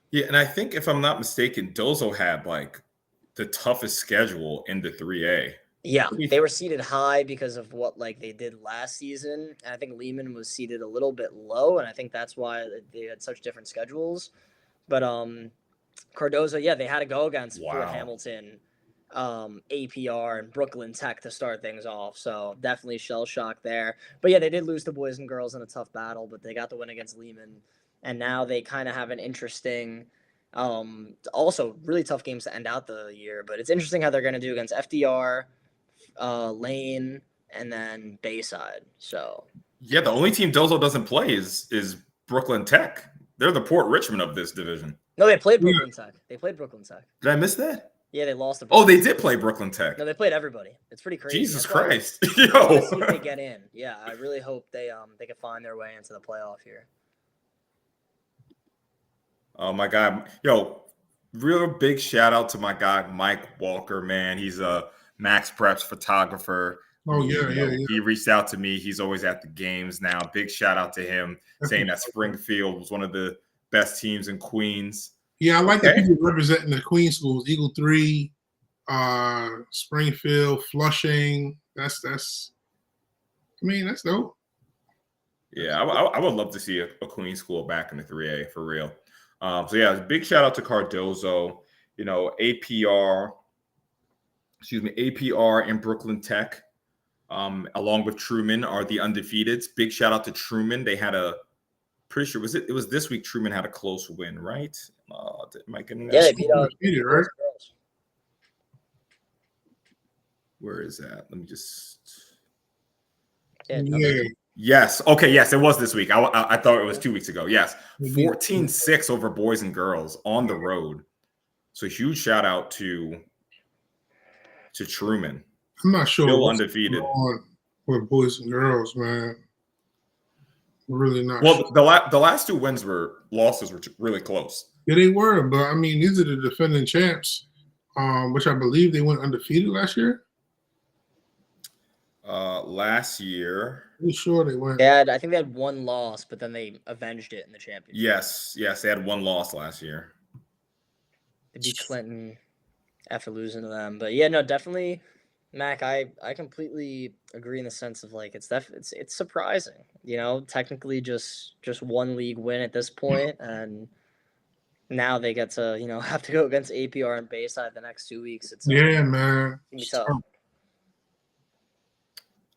Yeah, and I think if I'm not mistaken, Dozo had like the toughest schedule in the 3A. Yeah, they were seated high because of what they did last season. And I think Leman was seated a little bit low, and I think that's why they had such different schedules. But Cardozo, yeah, they had to go against Fort Hamilton, APR, and Brooklyn Tech to start things off. So definitely shell shock there. But yeah, they did lose to boys and girls in a tough battle, but they got the win against Leman. And now they kind of have an interesting, also really tough games to end out the year. But it's interesting how they're going to do against FDR, Lane, and then Bayside. So yeah, the only team Dozo doesn't play is Brooklyn Tech. They're the Port Richmond of this division. No, they played Brooklyn Tech. Did I miss that? Yeah, they lost. They did play Brooklyn Tech. No, they played everybody. It's pretty crazy. Jesus Christ, see if they get in. Yeah, I really hope they can find their way into the playoff here. Oh my God, real big shout out to my guy Mike Walker, man. He's a Max Preps photographer. Oh yeah. He reached out to me. He's always at the games now. Big shout out to him, saying that Springfield was one of the best teams in Queens. Yeah, I like the people representing the Queen schools. Eagle 3, Springfield, Flushing. That's dope. Yeah, I would love to see a Queen school back in the 3A for real. So yeah, big shout out to Cardozo. APR and Brooklyn Tech, along with Truman, are the undefeateds. Big shout out to Truman. They had pretty sure it was this week. Truman had a close win, right? Am I getting that? Yeah, they beat undefeated, right? girls. Where is that? Let me just. Yeah. Yes. Okay. Yes, it was this week. I thought it was 2 weeks ago. Yes. 14-6 over boys and girls on the road. So huge shout out to Truman. I'm not sure. Still undefeated. With boys and girls, man. Really not. Well, sure. The last 2 losses were really close. Yeah, they were. But I mean, these are the defending champs, which I believe they went undefeated last year. Last year. Pretty sure they went. I think they had one loss, but then they avenged it in the championship. Yes, they had one loss last year. They beat Clinton after losing to them. But yeah, no, definitely, Mac. I completely agree in the sense of like it's surprising. You know, technically just one league win at this point, and now they get to have to go against APR and Bayside the next 2 weeks. It's man. It's tough.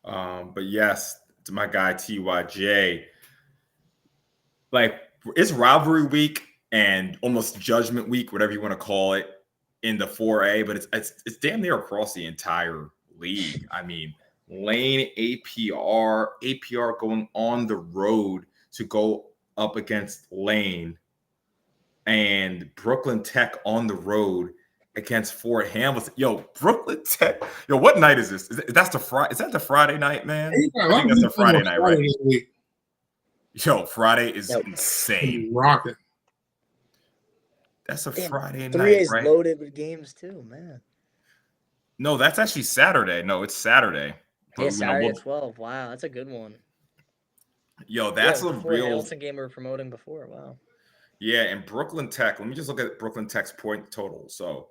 But yes, to my guy TYJ, like it's rivalry week and almost judgment week, whatever you want to call it, in the 4A, but it's damn near across the entire league. I mean, Lane, APR going on the road to go up against Lane, and Brooklyn Tech on the road against Fort Hamilton. Yo, Brooklyn Tech. Yo, what night is this? Is that the Friday night, man? I think that's the Friday night, right? Yo, Friday is insane. Rocking. That's a Friday night, 3A is right? loaded with games too, man. No, that's actually Saturday. No, it's Saturday. Yeah, Saturday at 12. Wow, that's a good one. Yo, that's a real Hamilton game we were promoting before. Wow. Yeah, and Brooklyn Tech. Let me just look at Brooklyn Tech's point total. So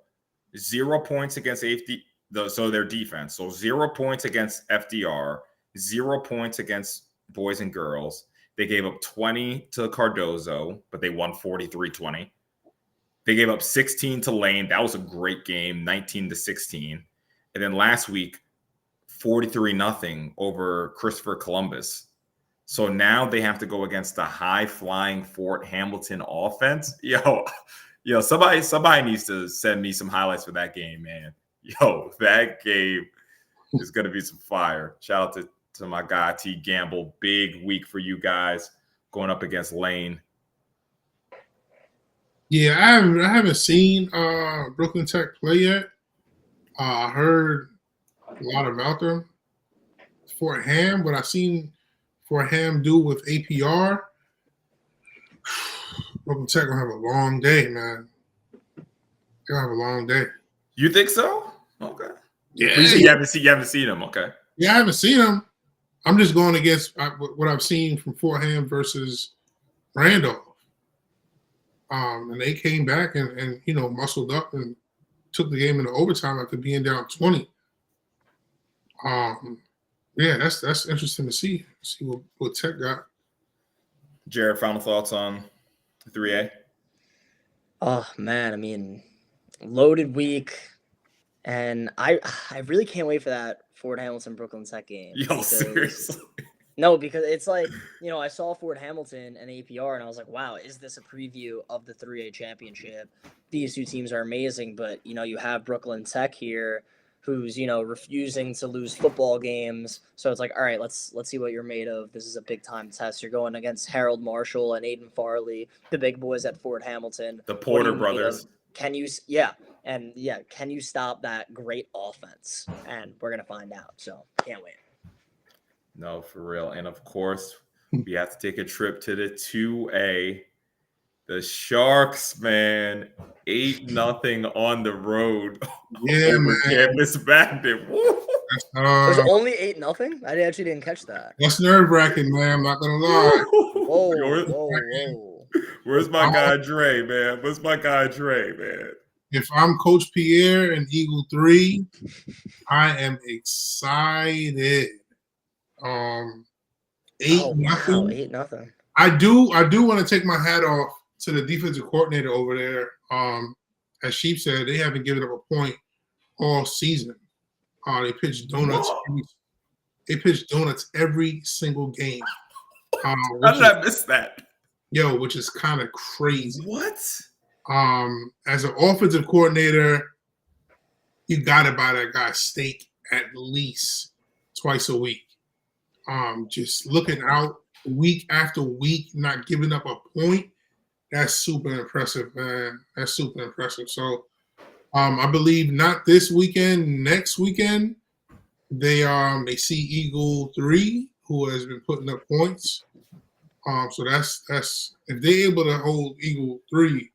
0 points against their defense. So 0 points against FDR, 0 points against boys and girls. They gave up 20 to Cardozo, but they won 43-20. They gave up 16 to Lane. That was a great game, 19-16. And then last week, 43-0 over Christopher Columbus. So now they have to go against the high-flying Fort Hamilton offense. Yo, somebody needs to send me some highlights for that game, man. Yo, that game is going to be some fire. Shout out to my guy, T. Gamble. Big week for you guys going up against Lane. Yeah, I haven't seen Brooklyn Tech play yet. I heard a lot about them. Fort Ham, what I've seen Fort Ham do with APR, Brooklyn Tech gonna have a long day, man. They'll have a long day. You think so? Okay. Yeah. You haven't seen them. Okay. Yeah, I haven't seen them. I'm just going against what I've seen from Fort Ham versus Randolph. And they came back and muscled up and took the game into overtime after being down 20. Yeah, that's interesting to see. See what Tech got. Jared, final thoughts on 3A? Oh man, I mean, loaded week, and I really can't wait for that Fort Hamilton Brooklyn Tech game. Yo, seriously. No, because it's like, I saw Fort Hamilton and APR, and I was like, wow, is this a preview of the 3A championship? These two teams are amazing, but, you have Brooklyn Tech here who's, refusing to lose football games. So it's like, all right, let's see what you're made of. This is a big-time test. You're going against Harold Marshall and Aiden Farley, the big boys at Fort Hamilton. The Porter brothers. Can you stop that great offense? And we're going to find out. So can't wait. No, for real. And of course, we have to take a trip to the 2A. The Sharks, man, 8-0 on the road. Yeah, man. Campus Bandit. There's only 8-0? I actually didn't catch that. That's nerve-wracking, man. I'm not going to lie. Whoa. Where's my guy Dre, man? Where's my guy Dre, man? If I'm Coach Pierre and Eagle 3, I am excited. 8-0. 8-0. I do want to take my hat off to the defensive coordinator over there. As Sheep said, they haven't given up a point all season. They pitched donuts. They pitched donuts every single game. How did I miss that? Yo, which is kind of crazy. What? As an offensive coordinator, you got to buy that guy steak at least twice a week. Just looking out week after week, not giving up a point. That's super impressive, man. That's super impressive. So, I believe not this weekend, next weekend, they see Eagle 3, who has been putting up points. So that's if they're able to hold Eagle 3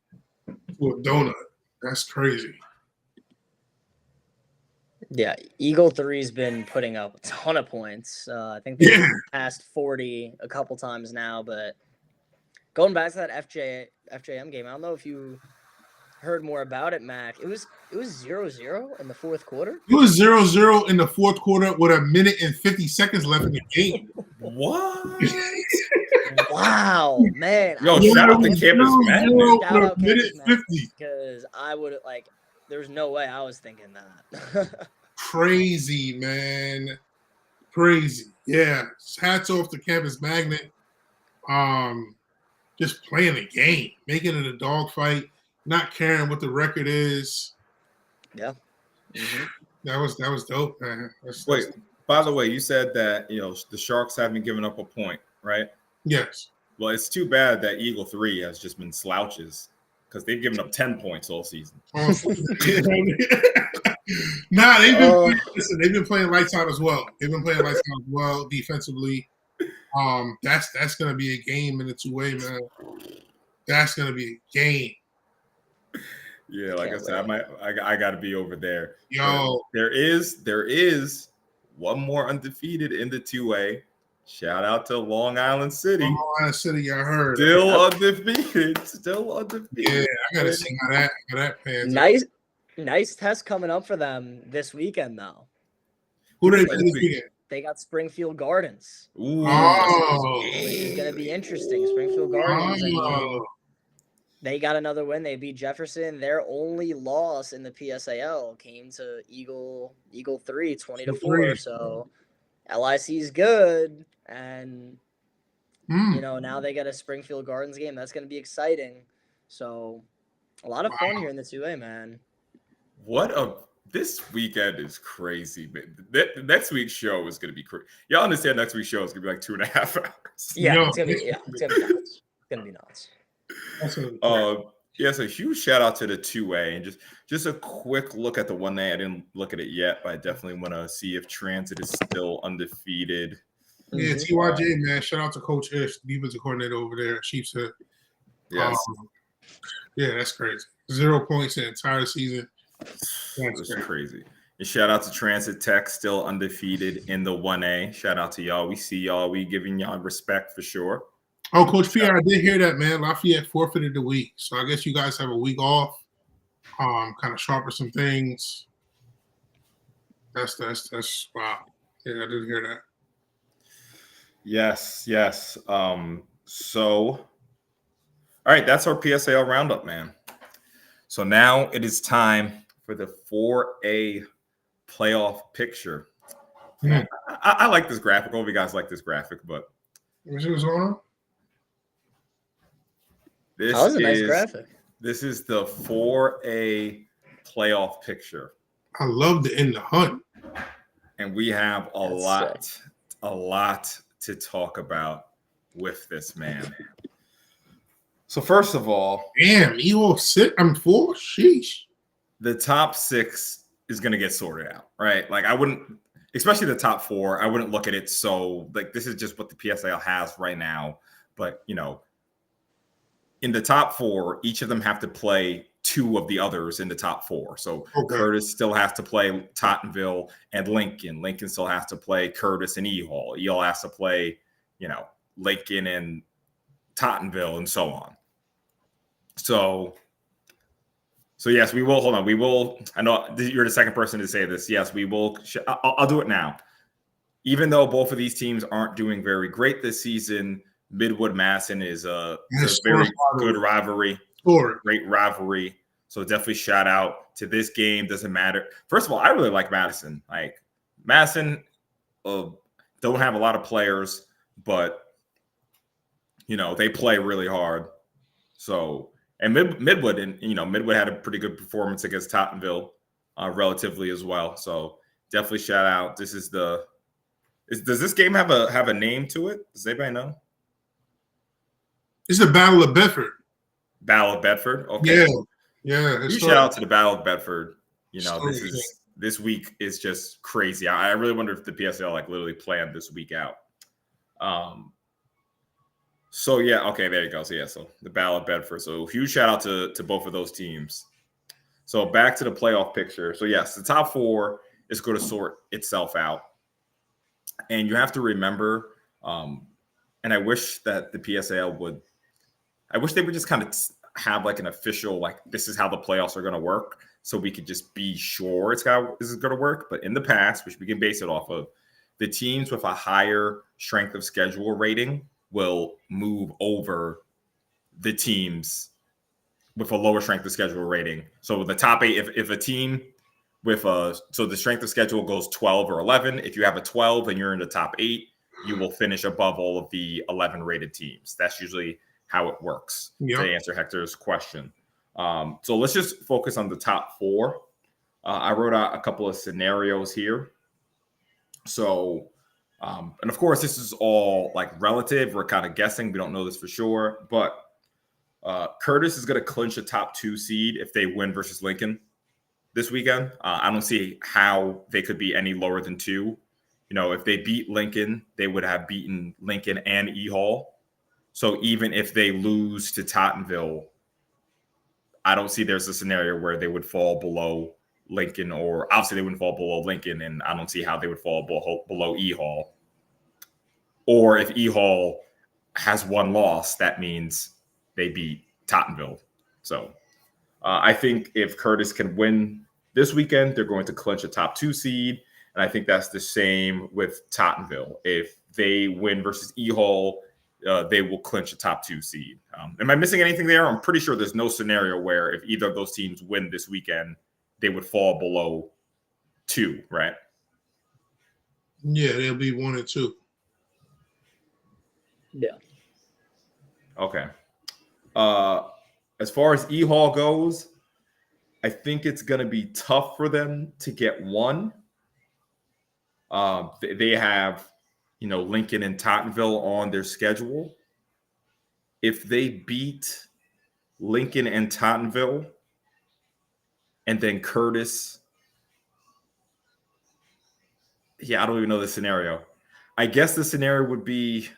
to a donut, that's crazy. Yeah, Eagle 3's been putting up a ton of points. I think they've Yeah. passed 40 a couple times now, but going back to that FJM game, I don't know if you heard more about it, Mac. It was 0-0 in the fourth quarter. It was 0-0 in the fourth quarter with 1 minute and 50 seconds left in the game. What? Wow, man. Yo, Yeah, shout out to it was Campus 0-0 Madness. Shout with out 1 minute Campus Madness, 50. because I would there's no way I was thinking that. Crazy, man. Crazy. Yeah. Hats off to Campus Magnet. Just playing the game, making it a dogfight, not caring what the record is. Yeah. Mm-hmm. That was dope, man. Wait, by the way, you said that the Sharks haven't given up a point, right? Yes. Well, it's too bad that Eagle 3 has just been slouches because they've given up 10 points all season. Nah, they've been playing lights out as well. They've been playing lights out as well defensively. That's gonna be a game in the two-way, man. That's gonna be a game. Yeah, like I said, I got to be over there. Yo, but there is one more undefeated in the two-way. Shout out to Long Island City. Long Island City, I heard. Still undefeated. Yeah, I gotta see how that pans out. Nice test coming up for them this weekend, though. Who do they play this weekend? They got Springfield Gardens. Ooh. Which is going to be interesting. Springfield Gardens. They got another win. They beat Jefferson. Their only loss in the PSAL came to Eagle 3, 20-4. So LIC is good. And, now they got a Springfield Gardens game. That's going to be exciting. So a lot of fun here in the 2A, man. This weekend is crazy, man. Next week's show is going to be crazy. Y'all understand next week's show is going to be like 2.5 hours. Yeah, it's going to be nuts. It's going to be nuts. So huge shout out to the 2A, and just a quick look at the 1A. I didn't look at it yet, but I definitely want to see if Transit is still undefeated. Yeah, TYJ, man. Shout out to Coach Ish, defensive coordinator over there at Sheepshead. Yes. Yeah, that's crazy. 0 points the entire season. That's crazy. And shout out to Transit Tech, still undefeated in the 1A. Shout out to y'all. We see y'all. We giving y'all respect for sure. Oh, Coach Pierre, I did hear that, man. Lafayette forfeited the week. So I guess you guys have a week off. Kind of sharpen some things. That's wow. Yeah, I did hear that. Yes. So, all right, that's our PSAL roundup, man. So now it is time for the 4A playoff picture. I like this graphic. All of you guys like this graphic, but what's going on? That was a nice graphic. This is the 4A playoff picture. I love the in the hunt. And we have a lot to talk about with this, man. So first of all, damn, Evo 6, I'm 4. Sheesh. The top 6 is going to get sorted out, right? Like I wouldn't, especially the top 4. I wouldn't look at it so like this is just what the PSAL has right now. But in the top 4, each of them have to play 2 of the others in the top 4. So Curtis still has to play Tottenville and Lincoln. Lincoln still has to play Curtis and E-Hall. E-Hall has to play, Lincoln and Tottenville and so on. So yes, we will. Hold on. We will. I know you're the second person to say this. Yes, we will. I'll do it now. Even though both of these teams aren't doing very great this season, Midwood Madison is a very good rivalry. Great rivalry. So definitely shout out to this game. Doesn't matter. First of all, I really like Madison. Like Madison don't have a lot of players, but they play really hard. So and Midwood Midwood had a pretty good performance against Tottenville, relatively as well. So definitely shout out. This is does this game have a name to it? Does anybody know? It's the Battle of Bedford. Battle of Bedford. Okay. Yeah. You shout out to the Battle of Bedford. This week is just crazy. I really wonder if the PSL literally planned this week out. So yeah, okay, there you go. So the Battle of Bedford. So huge shout out to both of those teams. So back to the playoff picture. So yes, the top 4 is going to sort itself out. And you have to remember, and I wish that the PSAL would, I wish they would just kind of have like an official, like, this is how the playoffs are going to work, so we could just be sure it's how this is going to work. But in the past, which we can base it off of, the teams with a higher strength of schedule rating will move over the teams with a lower strength of schedule rating. So the top 8, if a team with so the strength of schedule goes 12 or 11, if you have a 12 and you're in the top 8, you will finish above all of the 11 rated teams. That's usually how it works, to answer Hector's question. So let's just focus on the top 4. I wrote out a couple of scenarios here. So, and of course, this is all like relative. We're kind of guessing. We don't know this for sure. But Curtis is going to clinch a top 2 seed if they win versus Lincoln this weekend. I don't see how they could be any lower than 2. You know, if they beat Lincoln, they would have beaten Lincoln and E Hall. So even if they lose to Tottenville, I don't see there's a scenario where they would fall below Lincoln, or obviously they wouldn't fall below Lincoln, and I don't see how they would fall below E Hall. Or if E Hall has 1 loss, that means they beat Tottenville. So I think if Curtis can win this weekend, they're going to clinch a top 2 seed. And I think that's the same with Tottenville. If they win versus E Hall, they will clinch a top 2 seed. Am I missing anything there? I'm pretty sure there's no scenario where if either of those teams win this weekend, they would fall below 2, right? Yeah, they'll be 1 and 2. Yeah. Okay. As far as E Hall goes, I think it's going to be tough for them to get 1. They have, you know, Lincoln and Tottenville on their schedule. If they beat Lincoln and Tottenville, and then Curtis, I don't even know the scenario. I guess the scenario would be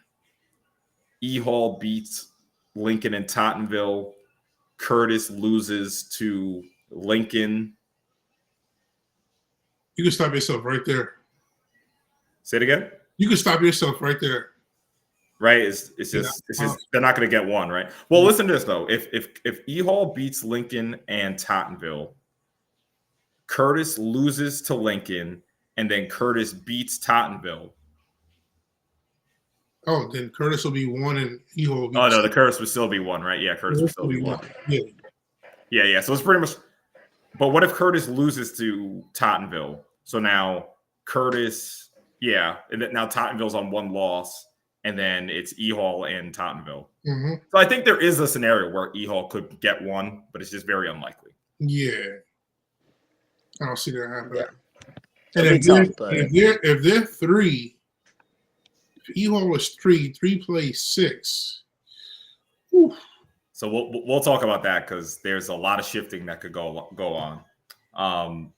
E Hall beats Lincoln and Tottenville, Curtis loses to Lincoln. You can stop yourself right there. Say it again. You can stop yourself right there. Right? It's just they're not going to get 1, right? Well, listen to this though. If E Hall beats Lincoln and Tottenville, Curtis loses to Lincoln, and then Curtis beats Tottenville. Oh, then Curtis will be 1 and E Hall will be 2. Oh, no, 2. the Curtis would still be 1, right? Yeah, Curtis would still be 1. Yeah. So it's pretty much. But what if Curtis loses to Tottenville? So now Curtis, and then now Tottenville's on 1 loss, and then it's E Hall and Tottenville. Mm-hmm. So I think there is a scenario where E Hall could get 1, but it's just very unlikely. Yeah. I don't see that happening. Yeah. And if they're 3, if E Hall was 3 plays 6. Whew. So we'll talk about that because there's a lot of shifting that could go on.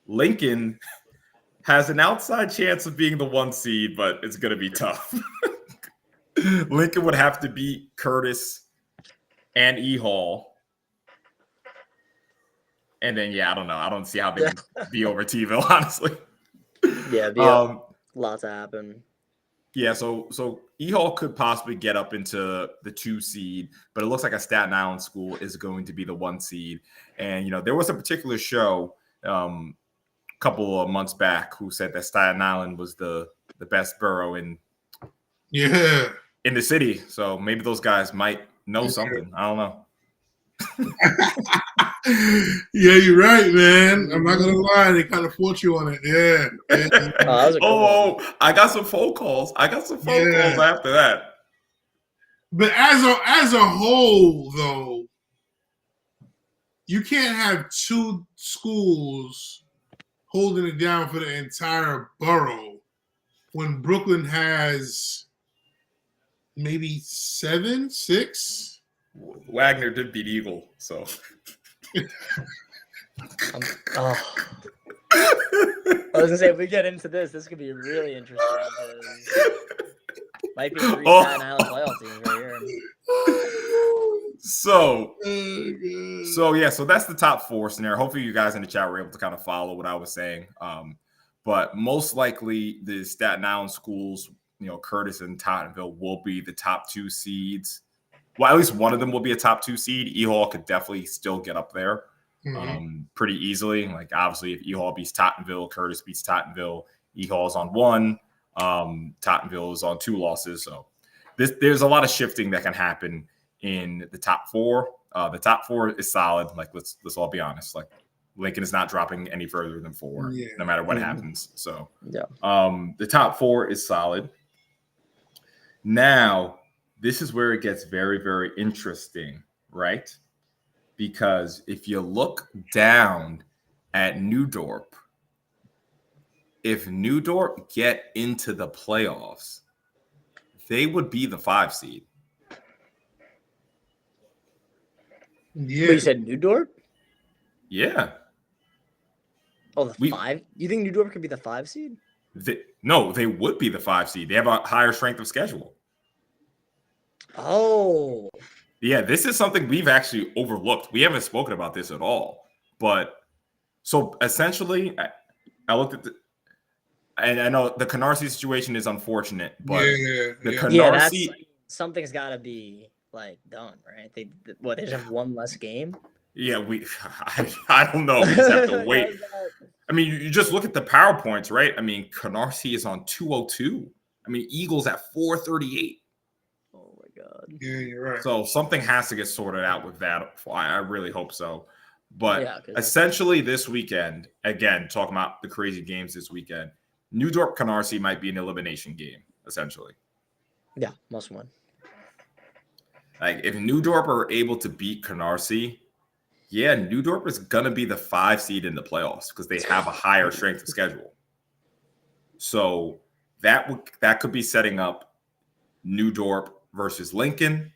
Lincoln has an outside chance of being the 1 seed, but it's going to be tough. Lincoln would have to beat Curtis and E Hall. And then, I don't know. I don't see how they could be over T-ville, honestly. Yeah, it'd be a lot to happen. Yeah, so E Hall could possibly get up into the 2 seed, but it looks like a Staten Island school is going to be the 1 seed. And, you know, there was a particular show a couple of months back who said that Staten Island was the best borough in the city. So maybe those guys might know something. I don't know. Yeah, you're right, man. I'm not gonna lie, they kind of fought you on it. Yeah. I got some phone calls. Calls after that. But as a whole, though, you can't have 2 schools holding it down for the entire borough when Brooklyn has maybe 7, 6. Wagner did beat Eagle, so. I was gonna say, if we get into this could be really interesting. Might be 3 Staten Island playoff teams right here. So that's the top 4 scenario. Hopefully you guys in the chat were able to kind of follow what I was saying. But most likely the Staten Island schools, Curtis and Tottenville will be the top 2 seeds. Well, at least one of them will be a top 2 seed. E-Hall could definitely still get up there pretty easily. Like obviously if E-Hall beats Tottenville, Curtis beats Tottenville, E-Hall is on 1, Tottenville is on 2 losses. So there's a lot of shifting that can happen in the top 4. The top 4 is solid. Like let's all be honest. Like Lincoln is not dropping any further than 4, no matter what happens. So the top 4 is solid. Now, this is where it gets very, very interesting, right? Because if you look down at New Dorp, if New Dorp get into the playoffs, they would be the 5 seed. Yeah. Wait, you said New Dorp? Yeah. Oh, the 5? You think New Dorp could be the 5 seed? No, they would be the 5 seed. They have a higher strength of schedule. Oh. Yeah, this is something we've actually overlooked. We haven't spoken about this at all. But so essentially, I looked at and I know the Canarsie situation is unfortunate, but the Canarsie something's got to be like done, right? They just have one less game. Yeah, I don't know. We just have to wait. I mean, you just look at the PowerPoints, right? I mean, Canarsie is on 202. I mean, Eagles at 438. Oh my God. Yeah, you're right. So something has to get sorted out with that. I really hope so. But essentially this weekend, again, talking about the crazy games this weekend, New Dorp Canarsie might be an elimination game, essentially. Yeah, must win. Like if New Dorp are able to beat Canarsie, yeah, New Dorp is going to be the 5 seed in the playoffs because they have a higher strength of schedule. So that could be setting up New Dorp versus Lincoln.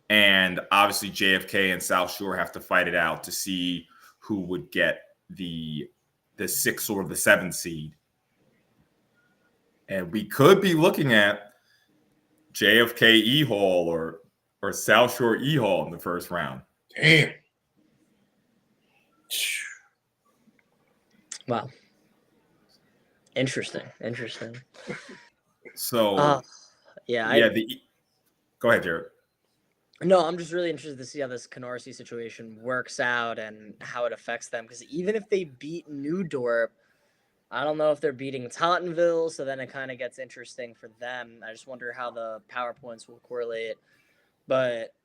And obviously JFK and South Shore have to fight it out to see who would get the 6th or the 7th seed. And we could be looking at JFK E-Hall or South Shore E-Hall in the first round. Damn. Wow. Interesting. So, go ahead, Jared. No, I'm just really interested to see how this Canarsie situation works out and how it affects them. Because even if they beat New Dorp, I don't know if they're beating Tottenville, so then it kind of gets interesting for them. I just wonder how the PowerPoints will correlate. But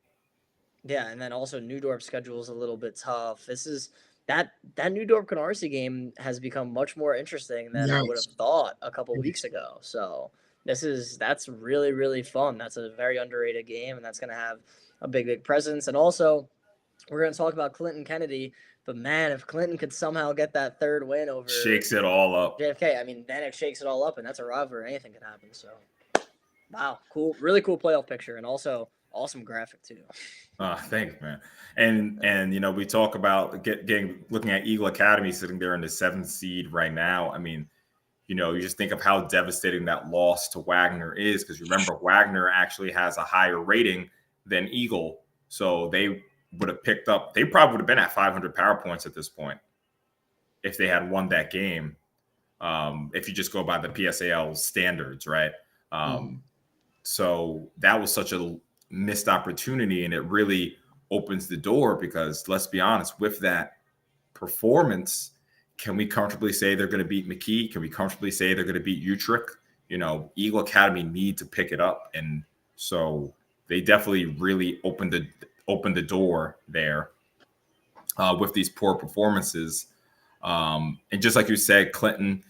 yeah, and then also New Dorp's schedule is a little bit tough. This is that New Dorp Canarsie game has become much more interesting than I would have thought a couple weeks ago. So that's really, really fun. That's a very underrated game, and that's going to have a big presence. And also, we're going to talk about Clinton Kennedy. But man, if Clinton could somehow get that 3rd win over shakes it all up. JFK, I mean, then it shakes it all up, and that's a rivalry. Anything could happen. So, wow, cool, really cool playoff picture, and also awesome graphic too. Thanks, man. And we talk about looking at Eagle Academy sitting there in the 7th seed right now. I mean, you just think of how devastating that loss to Wagner is, because remember Wagner actually has a higher rating than Eagle, so they would have picked up. They probably would have been at 500 PowerPoints at this point if they had won that game. If you just go by the PSAL standards, right? So that was such a missed opportunity, and it really opens the door because let's be honest, with that performance, can we comfortably say they're going to beat McKee? Can we comfortably say they're going to beat UTRI? Eagle Academy need to pick it up, and so they definitely really opened the door there with these poor performances. And just like you said, Clinton,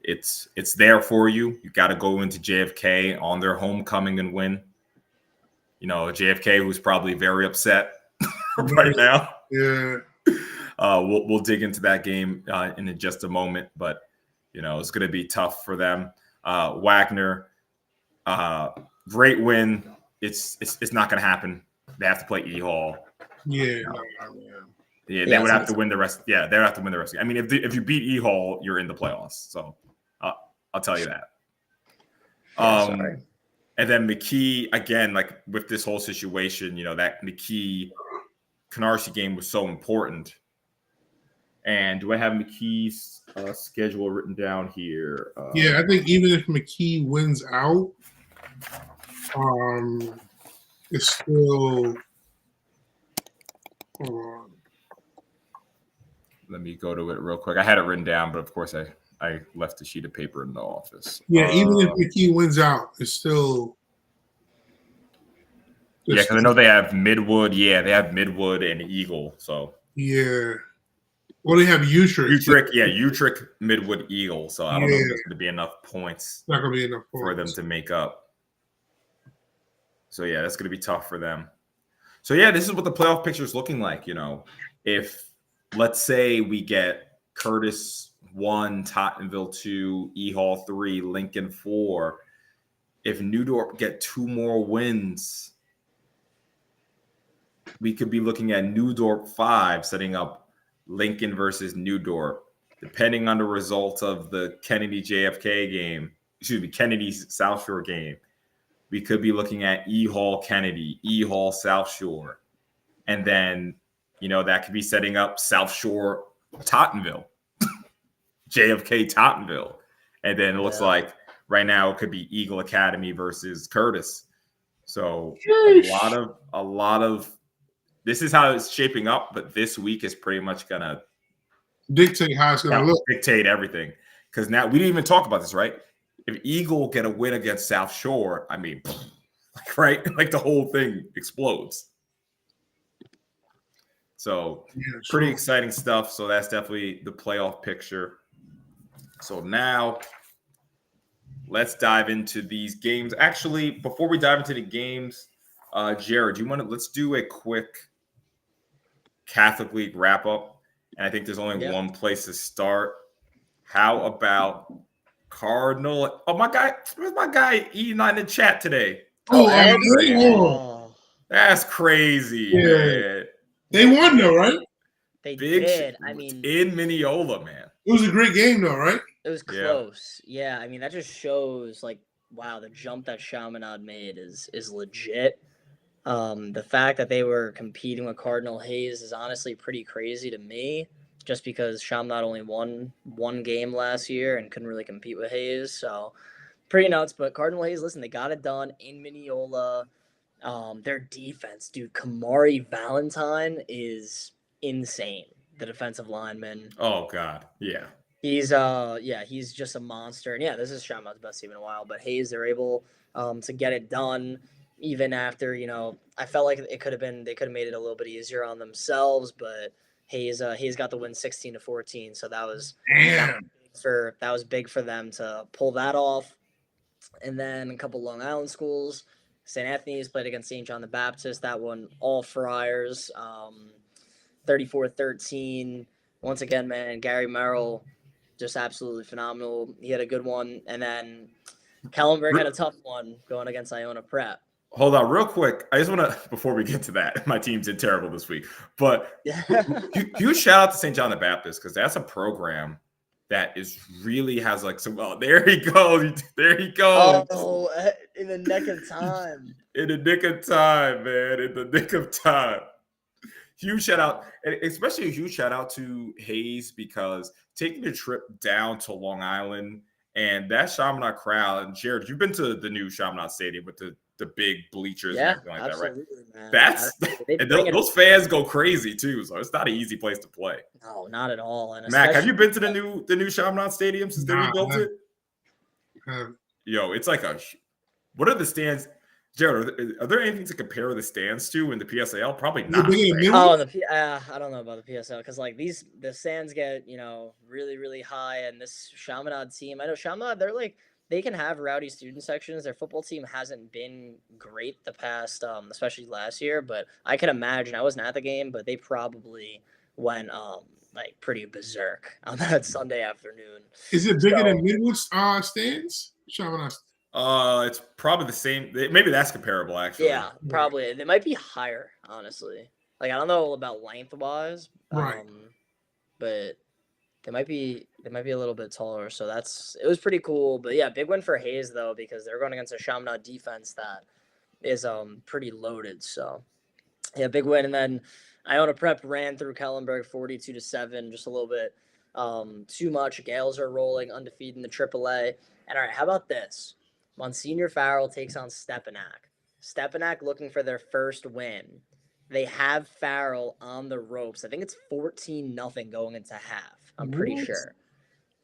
it's there for you. You got to go into JFK on their homecoming and win. JFK, who's probably very upset right now. Yeah. We'll dig into that game in just a moment, but it's going to be tough for them. Wagner, great win. It's not going to happen. They have to play E-Hall. Yeah. Yeah, they would have to win the rest. Yeah, they would have to win the rest. I mean, if you beat E-Hall, you're in the playoffs. So I'll tell you that. Sorry. And then McKee, again, like with this whole situation, that McKee Canarsie game was so important. And do I have McKee's schedule written down here? Yeah, I think even if McKee wins out, it's still. Let me go to it real quick. I had it written down, but of course I left a sheet of paper in the office. Yeah, even if McKee wins out, it's still. Yeah, because I know they have Midwood. Yeah, they have Midwood and Eagle. So yeah. Well, they have Utrecht. Utrecht, Midwood, Eagle. So I don't know if there's going to be enough points. Not going to be enough points for them to make up. So yeah, that's going to be tough for them. So yeah, this is what the playoff picture is looking like. If let's say we get Curtis 1, Tottenville 2, E-Hall 3, Lincoln 4. If New Dorp get 2 more wins, we could be looking at New Dorp 5 setting up Lincoln versus New Dorp. Depending on the results of the Kennedy JFK game, Kennedy South Shore game, we could be looking at E-Hall Kennedy, E-Hall South Shore. And then, that could be setting up South Shore Tottenville, JFK Tottenville. And then it looks like right now it could be Eagle Academy versus Curtis. So a lot of this is how it's shaping up, but this week is pretty much gonna dictate how it's gonna look. Dictate everything. Because now we didn't even talk about this, right? If Eagle get a win against South Shore, I mean, right? Like the whole thing explodes. So pretty exciting stuff. So that's definitely the playoff picture. So now let's dive into these games. Actually, before we dive into the games, Jared, let's do a quick Catholic League wrap up. And I think there's only one place to start. How about Cardinal? Oh, where's my guy E9 in the chat today? That's crazy, man. They won though, right? They did. I mean, in Mineola, man. It was a great game though, right? It was close. Yeah, I mean that just shows wow, the jump that Chaminade made is legit. The fact that they were competing with Cardinal Hayes is honestly pretty crazy to me, just because Chaminade only won one game last year and couldn't really compete with Hayes. So pretty nuts. But Cardinal Hayes, listen, they got it done in Mineola. Their defense, dude, Kamari Valentine is insane. The defensive lineman. Oh God, yeah. He's just a monster. And this is Chaminade's best team in a while. But Hayes, they're able to get it done even after, I felt like they could have made it a little bit easier on themselves, but Hayes got the win 16-14. So that was big for them to pull that off. And then a couple Long Island schools. St. Anthony's played against St. John the Baptist. That one, all Friars, 34-13. Once again, man, Gary Merrill, just absolutely phenomenal. He had a good one. And then Kellenberg had a tough one going against Iona Prep. Hold on real quick. I just want to, before we get to that, my team did terrible this week. But huge shout out to St. John the Baptist, because that's a program that really has there he goes. There he goes. Oh, in the nick of time. In the nick of time, man. In the nick of time. Huge shout out, and especially a huge shout out to Hayes, because taking a trip down to Long Island and that Chaminade crowd. And Jared, you've been to the new Chaminade Stadium with the big bleachers and everything like that, right? Man. That's and those fans go crazy too. So it's not an easy place to play. No, not at all. And Mac, have you been to the new Chaminade Stadium since they rebuilt it? Yo, it's like what are the stands? Jared, are there anything to compare the stands to in the PSAL? Probably not. I don't know about the PSL, because the stands get really, really high, and this Chaminade team, I know Chaminade, they can have rowdy student sections. Their football team hasn't been great the past, especially last year, but I can imagine, I wasn't at the game, but they probably went pretty berserk on that Sunday afternoon. Is it bigger than Midwood stands? Chaminade. It's probably the same. Maybe that's comparable, actually. Yeah, probably. They might be higher, honestly. I don't know about lengthwise, right? But They might be a little bit taller, so it was pretty cool. But yeah, big win for Hayes though, because they're going against a Chaminade defense that is pretty loaded. So yeah, big win. And then Iona Prep ran through Kellenberg 42-7, just a little bit too much. Gales are rolling undefeated in the AAA. And all right, how about this? Monsignor Farrell takes on Stepanak. Stepanak looking for their first win. They have Farrell on the ropes. I think it's 14-0 going into half. I'm pretty sure.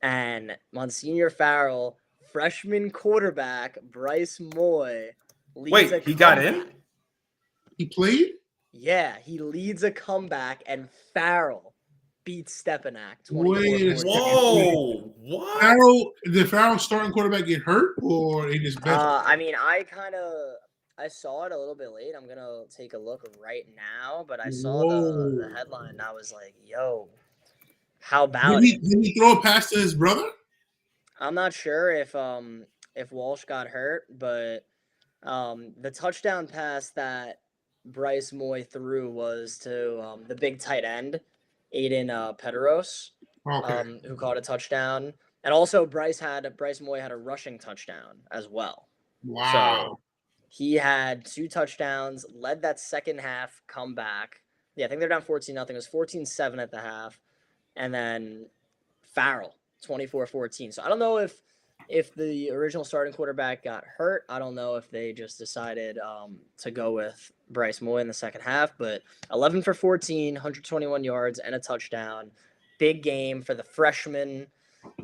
And Monsignor Farrell, freshman quarterback Bryce Moy, leads Wait, he got in? He played? Yeah, he leads a comeback, and Farrell beats Stepanak 24-14. Wait, Whoa, what? Did Farrell starting quarterback get hurt, or he just benched? I mean, I saw it a little bit late. I'm gonna take a look right now, but I saw the headline and I was like, "Yo, how about it?" Did he throw a pass to his brother? I'm not sure if Walsh got hurt, but the touchdown pass that Bryce Moy threw was to the big tight end, Aiden Pederos, who caught a touchdown, and also Bryce Moy had a rushing touchdown as well. Wow. So he had 2 touchdowns, led that second half comeback. Yeah, I think they're down 14-0. It was 14-7 at the half. And then Farrell, 24-14. So I don't know if the original starting quarterback got hurt. I don't know if they just decided to go with Bryce Moy in the second half. But 11 for 14, 121 yards, and a touchdown. Big game for the freshman.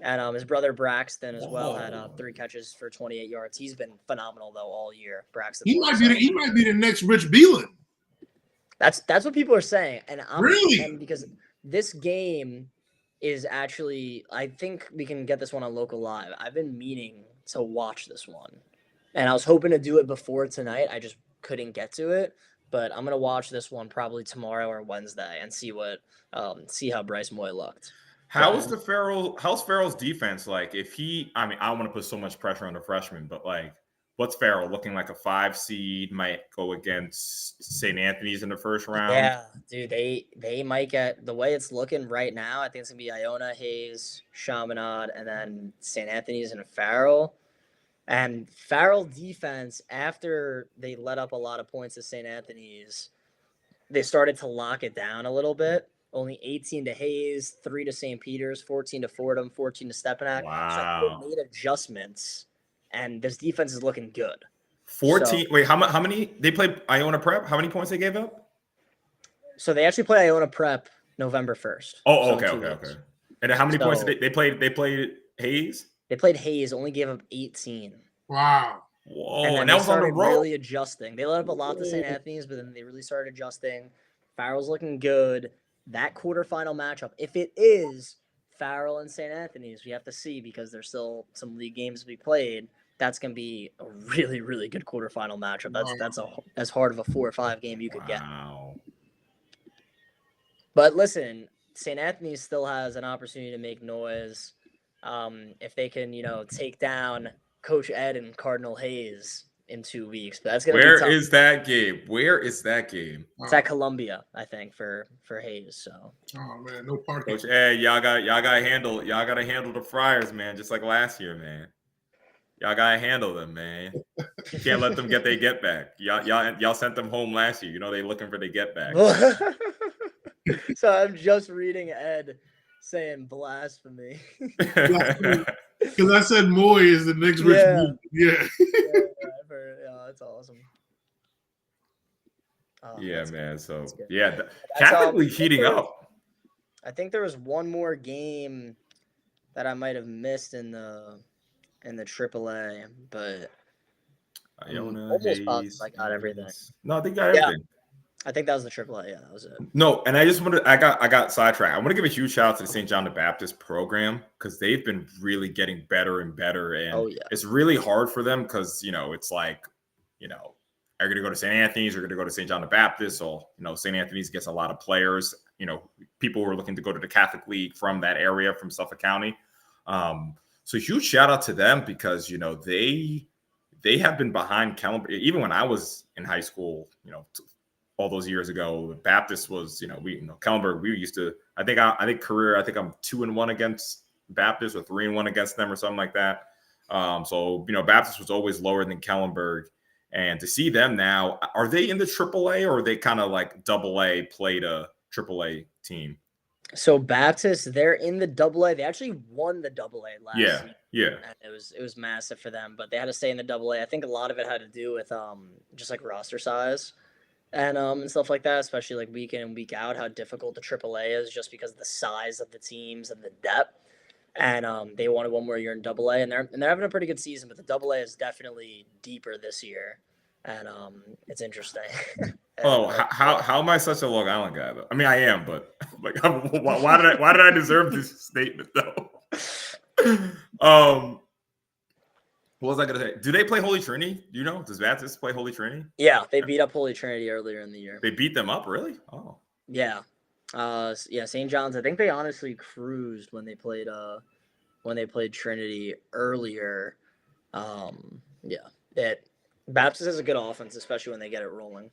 And his brother Braxton as well had 3 catches for 28 yards. He's been phenomenal though all year. Braxton. He might be the next Rich Beelan. That's what people are saying, and Really? and because this game is actually, I think we can get this one on Local Live. I've been meaning to watch this one, and I was hoping to do it before tonight. I just couldn't get to it, but I'm gonna watch this one probably tomorrow or Wednesday and see how Bryce Moy looked. How's Farrell's defense like? I don't want to put so much pressure on the freshman, but like, what's Farrell looking like? A 5 seed, might go against St. Anthony's in the first round. Yeah, dude, they might get, the way it's looking right now. I think it's gonna be Iona, Hayes, Chaminade, and then St. Anthony's and Farrell. And Farrell defense, after they let up a lot of points to St. Anthony's, they started to lock it down a little bit. Only 18 to Hayes, 3 to St. Peter's, 14 to Fordham, 14 to Stepanak. Wow. So they made adjustments, and this defense is looking good. 14. Wait, how many? They played Iona Prep. How many points they gave up? So they actually play Iona Prep November 1st. Oh, okay. And how many points did they played? They played Hayes. They played Hayes, only gave up 18. Wow. Whoa, and then that they was on the started road. really adjusting. They let up a lot to St. Anthony's, but then they really started adjusting. Farrell's looking good. That quarterfinal matchup, if it is Farrell and St. Anthony's, we have to see because there's still some league games to be played. That's going to be a really, really good quarterfinal matchup. That's as hard of a 4 or 5 game you could get. But listen, St. Anthony's still has an opportunity to make noise if they can, take down Coach Ed and Cardinal Hayes in 2 weeks. But that's going to be tough. Where is that game? It's at Columbia, I think, for Hayes. So. Oh man, no parking. Coach Ed, y'all gotta handle the Friars, man, just like last year, man. Y'all gotta handle them, man. You can't let them get their get back. Y'all sent them home last year. They looking for their get back. So I'm just reading Ed saying blasphemy. Because I said Moy is the next Rich Beelan. Yeah. That's awesome. Yeah, man. So good. yeah, Catholic League heating up. I think there was one more game that I might have missed in the AAA, but almost positive I got everything. No, they got everything. I think that was the AAA. Yeah, that was it. No, and I got sidetracked. I want to give a huge shout out to the St. John the Baptist program because they've been really getting better and better, and it's really hard for them because it's like are you going to go to St. Anthony's or going to go to St. John the Baptist? So St. Anthony's gets a lot of players. People who are looking to go to the Catholic League from that area, from Suffolk County. So huge shout out to them because they have been behind Kellenberg even when I was in high school. all those years ago. Baptist was, Kellenberg. We used to. I think I'm 2-1 against Baptist, or 3-1 against them, or something like that. So Baptist was always lower than Kellenberg, and to see them now, are they in the AAA, or are they kind of like AA, played a AAA team? So Baptist, they're in the AA. They actually won the AA last year. Yeah. And it was massive for them, but they had to stay in the AA. I think a lot of it had to do with just like roster size and stuff like that, especially like week in and week out, how difficult the AAA is just because of the size of the teams and the depth. And they wanted one more year in AA, and they're having a pretty good season, but the AA is definitely deeper this year, and it's interesting. How am I such a Long Island guy though? I mean, I am, but like, why did I deserve this statement though? What was I gonna say? Do they play Holy Trinity? Do you know? Does Baptist play Holy Trinity? Yeah, they beat up Holy Trinity earlier in the year. They beat them up, really? Oh. Yeah. St. John's. I think they honestly cruised when they played Trinity earlier. Baptist has a good offense, especially when they get it rolling.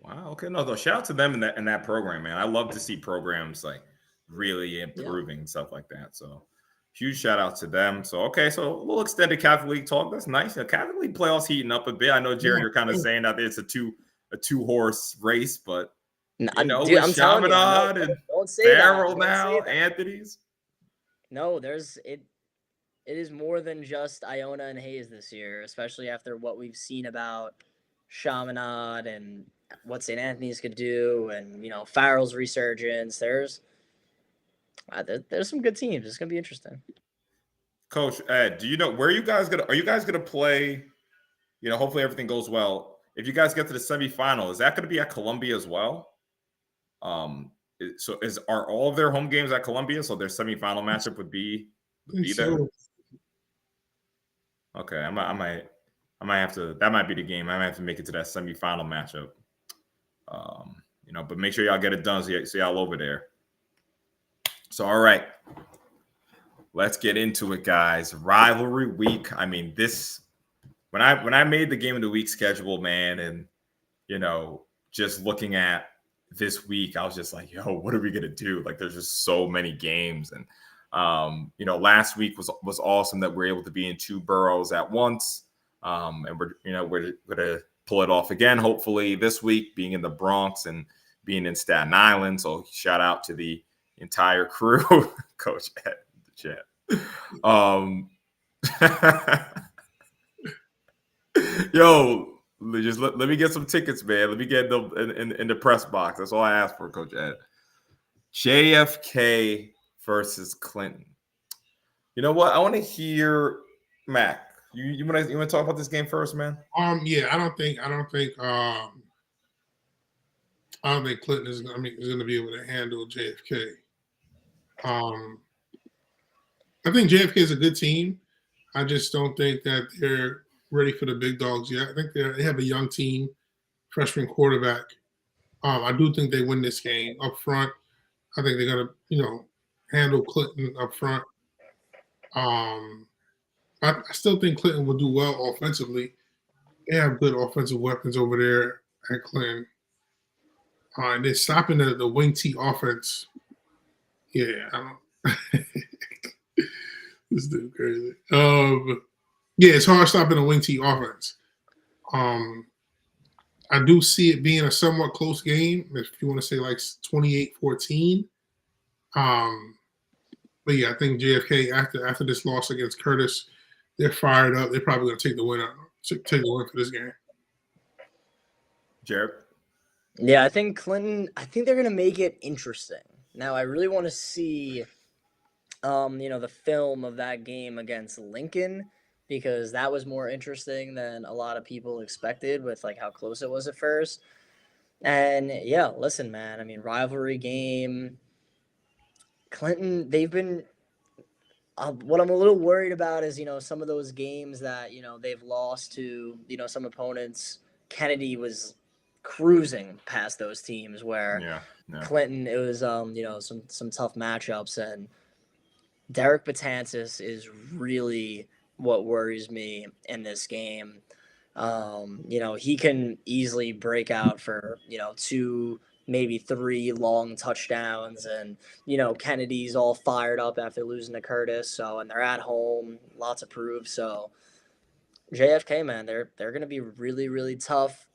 Wow. Okay. No, shout out to them in that program, man. I love to see programs like really improving and stuff like that. So huge shout out to them. So okay, so a little extended Catholic League talk. That's nice. The Catholic League playoffs heating up a bit. I know, Jerry, you're kind of saying that it's a two horse race, but Dude, with I'm telling you, and don't say Farrell that. now, Anthony's. No, it is more than just Iona and Hayes this year, especially after what we've seen about Chaminade and what St. Anthony's could do, and Farrell's resurgence. There's some good teams. It's gonna be interesting. Coach Ed, do you know where are you guys gonna play? Hopefully everything goes well. If you guys get to the semifinal, is that going to be at Columbia as well? So are all of their home games at Columbia? So their semifinal matchup would be there. Okay, I might have to. That might be the game. I might have to make it to that semifinal matchup. But make sure y'all get it done. So y'all over there. So all right, let's get into it, guys. Rivalry week. I mean, this when I made the game of the week schedule, man, and just looking at this week, I was just like, yo, what are we gonna do? Like, there's just so many games, and last week was awesome that we're able to be in two boroughs at once, and we're gonna pull it off again, hopefully this week, being in the Bronx and being in Staten Island. So shout out to the entire crew, Coach Ed, the chat. Yo, just let me get some tickets, man. Let me get them in the press box. That's all I asked for, Coach Ed. JFK versus Clinton. You know what? I want to hear Mac. You want to talk about this game first, man? Yeah, I don't think Clinton is going to be able to handle JFK. I think JFK is a good team. I just don't think that they're ready for the big dogs yet. I think they have a young team, freshman quarterback. I do think they win this game up front. I think they're going to, handle Clinton up front. I still think Clinton will do well offensively. They have good offensive weapons over there at Clinton. And they're stopping the wing T offense. Yeah, I don't. This dude crazy. Yeah, it's hard stopping the wing T offense. I do see it being a somewhat close game, if you want to say like 28-14. But yeah, I think JFK after this loss against Curtis, they're fired up. They're probably going to take the win for this game. Jared? Yeah, I think Clinton. I think they're going to make it interesting. Now, I really want to see, the film of that game against Lincoln, because that was more interesting than a lot of people expected with like how close it was at first. And yeah, listen, man. I mean, rivalry game. Clinton, they've been. What I'm a little worried about is, some of those games that, they've lost to, some opponents. Kennedy was cruising past those teams where Clinton, it was, some tough matchups. And Derek Betances is really what worries me in this game. He can easily break out for 2, maybe 3 long touchdowns, and Kennedy's all fired up after losing to Curtis. So, and they're at home, lots of proof. So JFK, man, they're gonna be really, really tough.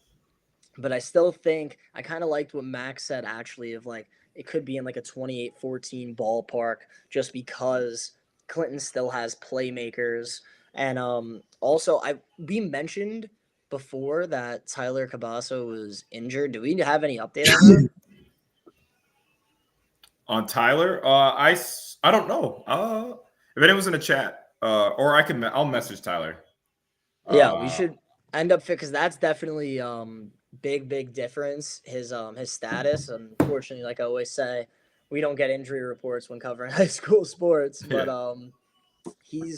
But I still think I kind of liked what Max said, actually, of like it could be in like a 28-14 ballpark, just because Clinton still has playmakers. And also we mentioned before that Tyler Cabasso was injured. Do we have any update on that? On Tyler, I don't know. If anyone's in the chat, or I'll message Tyler. Yeah, we should end up because that's definitely big difference. His status. Unfortunately, like I always say, we don't get injury reports when covering high school sports, but he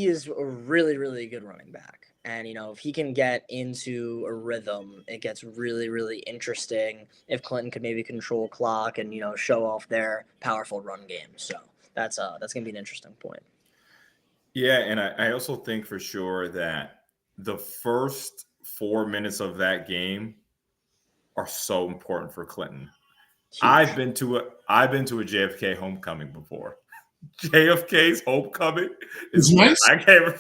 is a really, really good running back. And if he can get into a rhythm, it gets really, really interesting. If Clinton could maybe control clock and show off their powerful run game, so that's gonna be an interesting point. Yeah, and I also think for sure that the first 4 minutes of that game are so important for Clinton. Huge. I've been to a JFK homecoming before. JFK's homecoming is nice. I can't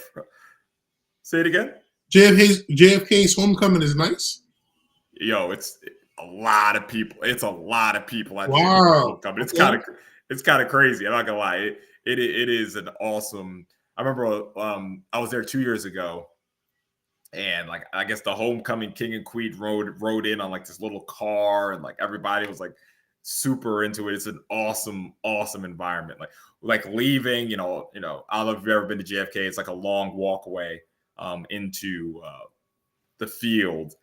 say it again. JFK's homecoming is nice. Yo, it's a lot of people. It's a lot of people at wow. homecoming. It's kind of crazy. I'm not gonna lie. It is an awesome. I remember I was there 2 years ago, and like I guess the homecoming king and queen rode in on like this little car, and like everybody was like super into it. It's an awesome environment. Like leaving, I don't know if you've ever been to JFK. It's like a long walkway into the field,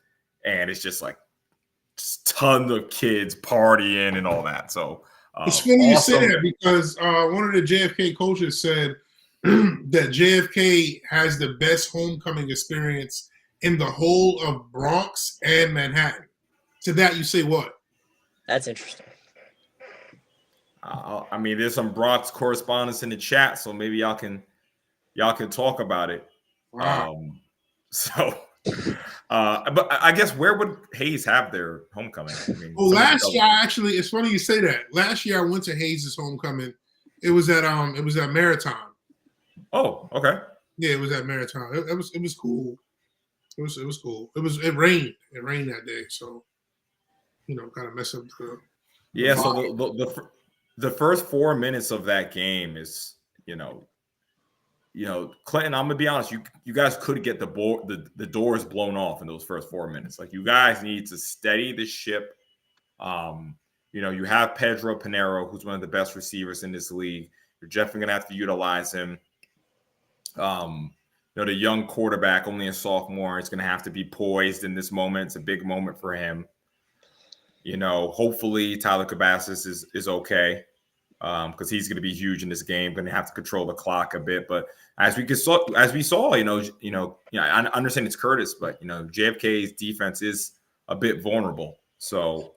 and it's just like tons of kids partying and all that. So it's funny you say that because one of the JFK coaches said that JFK has the best homecoming experience in the whole of Bronx and Manhattan. To that, you say what? That's interesting. I mean, there's some Bronx correspondence in the chat, so maybe y'all can talk about it. Wow. But I guess where would Hayes have their homecoming? I mean, last year, actually, it's funny you say that. Last year, I went to Hayes' homecoming. It was at Marathon. Oh, okay. Yeah, it was at Marathon. It was cool. It was cool. It rained. It rained that day, so kind of mess up the. Yeah, so the first 4 minutes of that game is, Clinton, I'm gonna be honest, you guys could get the doors blown off in those first 4 minutes. Like, you guys need to steady the ship. You have Pedro Pinheiro, who's one of the best receivers in this league. You're definitely gonna have to utilize him. The young quarterback, only a sophomore, is gonna have to be poised in this moment. It's a big moment for him. Hopefully Tyler Cabasas is okay, because he's going to be huge in this game. Going to have to control the clock a bit, but as we saw, I understand it's Curtis, but JFK's defense is a bit vulnerable. So,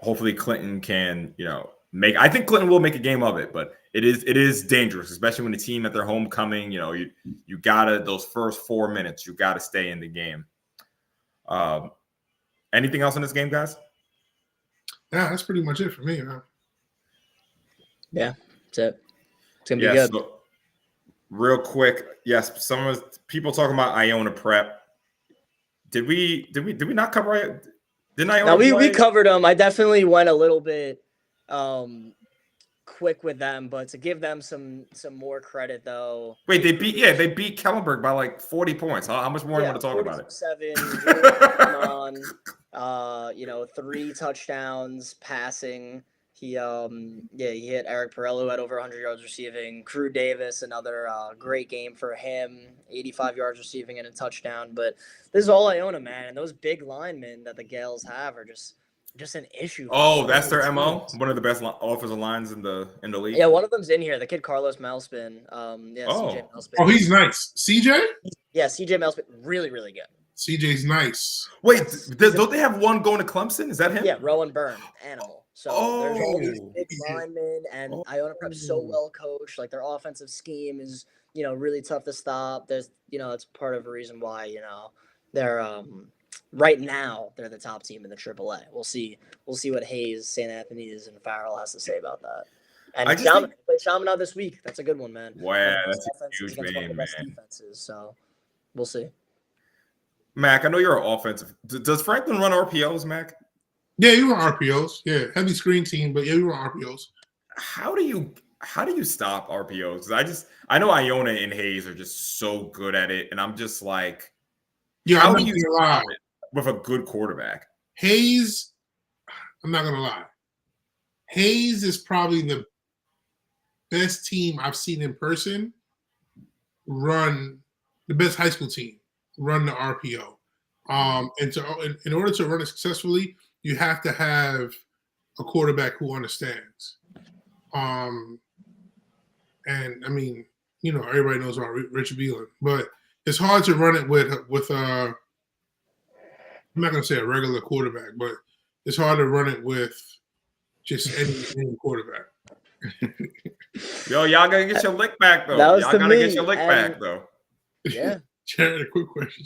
hopefully Clinton can, I think Clinton will make a game of it, but it is dangerous, especially when the team at their homecoming. You gotta, those first 4 minutes, you gotta stay in the game. Anything else in this game, guys? Yeah, that's pretty much it for me, man. Yeah, that's it. It's gonna be good. So, real quick, yes, some of the people talking about Iona Prep. Did we not cover it? Didn't Iona? No, we covered them. I definitely went a little bit quick with them, but to give them some more credit, though. Wait, they beat Kellenberg by like 40 points. How much more do you want to talk about it? 7 on 3 touchdowns passing. He hit Eric Perello at over 100 yards receiving. Crew Davis, another great game for him, 85 yards receiving and a touchdown. But this is all Iona, man, and those big linemen that the Gales have are just an issue. Oh, that's their MO. One of the best offensive lines in the league. Yeah, one of them's in here. The kid Carlos Malspin. CJ Malspin. Oh, he's nice. CJ? Yeah, CJ Malspin, really, really good. CJ's nice. Wait, don't they have one going to Clemson? Is that him? Yeah, Rowan Byrne, animal. So there's all these Oh, big linemen, and Iona Prep's so well coached. Like their offensive scheme is, really tough to stop. There's, it's part of a reason why, they're right now they're the top team in the AAA. We'll see what Hayes, St. Anthony's, and Farrell has to say about that. And I just think, play Chaminade this week. That's a good one, man. wow, One of the that's best a offenses huge against one of the game, best man. defenses. So we'll see. Mac, I know you're an offensive. Does Franklin run RPOs, Mac? Yeah, you run RPOs. Yeah, heavy screen team, but yeah, you run RPOs. How do you stop RPOs? Because I know Iona and Hayes are just so good at it, and I'm just like, Yeah, how I'm do not you gonna stop lie. it with a good quarterback? Hayes, I'm not gonna lie. Hayes is probably the best team I've seen in person run the best high school team run the RPO. And in order to run it successfully, you have to have a quarterback who understands. And I mean, everybody knows about Rich Beelan, but it's hard to run it with I'm not gonna say a regular quarterback, but it's hard to run it with just any quarterback. Yo, y'all gotta get your lick back though. That was Y'all to gotta get me, your lick and- back though. Yeah. Jared, a quick question.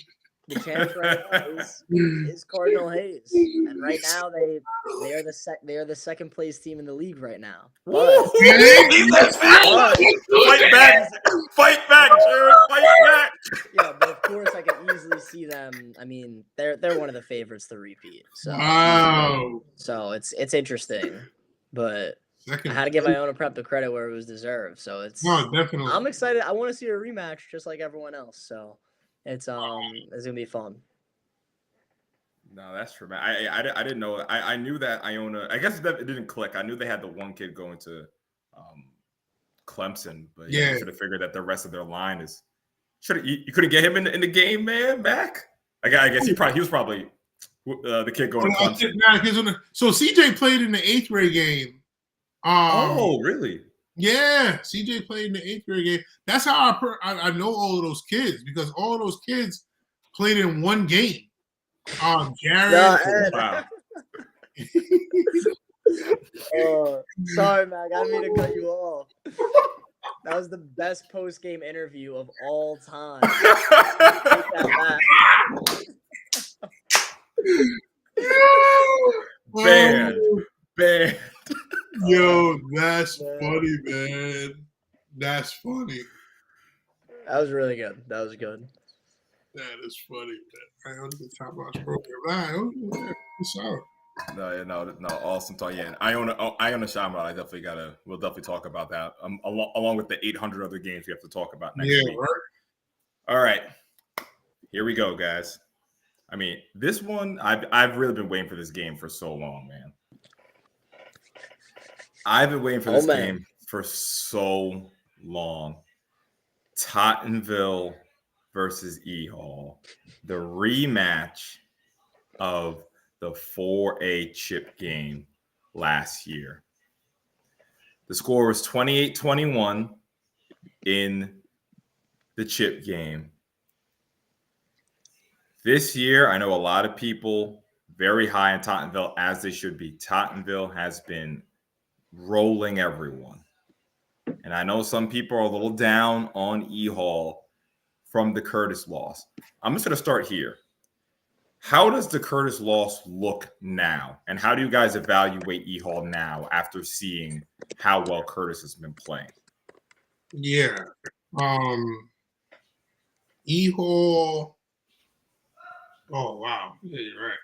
The champs right now is Cardinal Hayes, and right now they are the second place team in the league right now. But Fight back, Jared. Fight back. yeah, but of course I can easily see them. I mean, they're one of the favorites to repeat. So Wow. So it's interesting, but Second I had to give Iona Prep the credit where it was deserved. So No, definitely. I'm excited. I want to see a rematch just like everyone else. So it's gonna be fun. No, that's true, man. I didn't know. I knew that Iona. I guess it didn't click. I knew they had the one kid going to Clemson, but yeah, you should have figured that the rest of their line is. You couldn't get him in the game, man. Back. I guess he was probably the kid going to Clemson. So CJ played in the 8th grade game. Oh, really? Yeah, CJ played in the 8th grade game. That's how I know all of those kids, because all of those kids played in one game. Jared. Wow. Sorry, Mac. I didn't mean to cut you off. That was the best post-game interview of all time. Take that back. Banned. Yo, that's funny, man. That's funny. That was really good. That was good. That is funny. I on the top notch program. No, awesome talk. Yeah, Iona Shamir. We'll definitely talk about that. Along with the 800 other games we have to talk about next week. Right. All right, here we go, guys. I mean, this one I've really been waiting for this game for so long, man. I've been waiting for this game for so long. Tottenville versus E-Hall, the rematch of the 4A chip game last year. The score was 28-21 in the chip game. This year, I know a lot of people very high in Tottenville, as they should be. Tottenville has been rolling everyone. And I know some people are a little down on E-Hall from the Curtis loss. I'm just going to start here. How does the Curtis loss look now? And how do you guys evaluate E-Hall now after seeing how well Curtis has been playing? Yeah. E-Hall. Oh, wow. Yeah, you're right.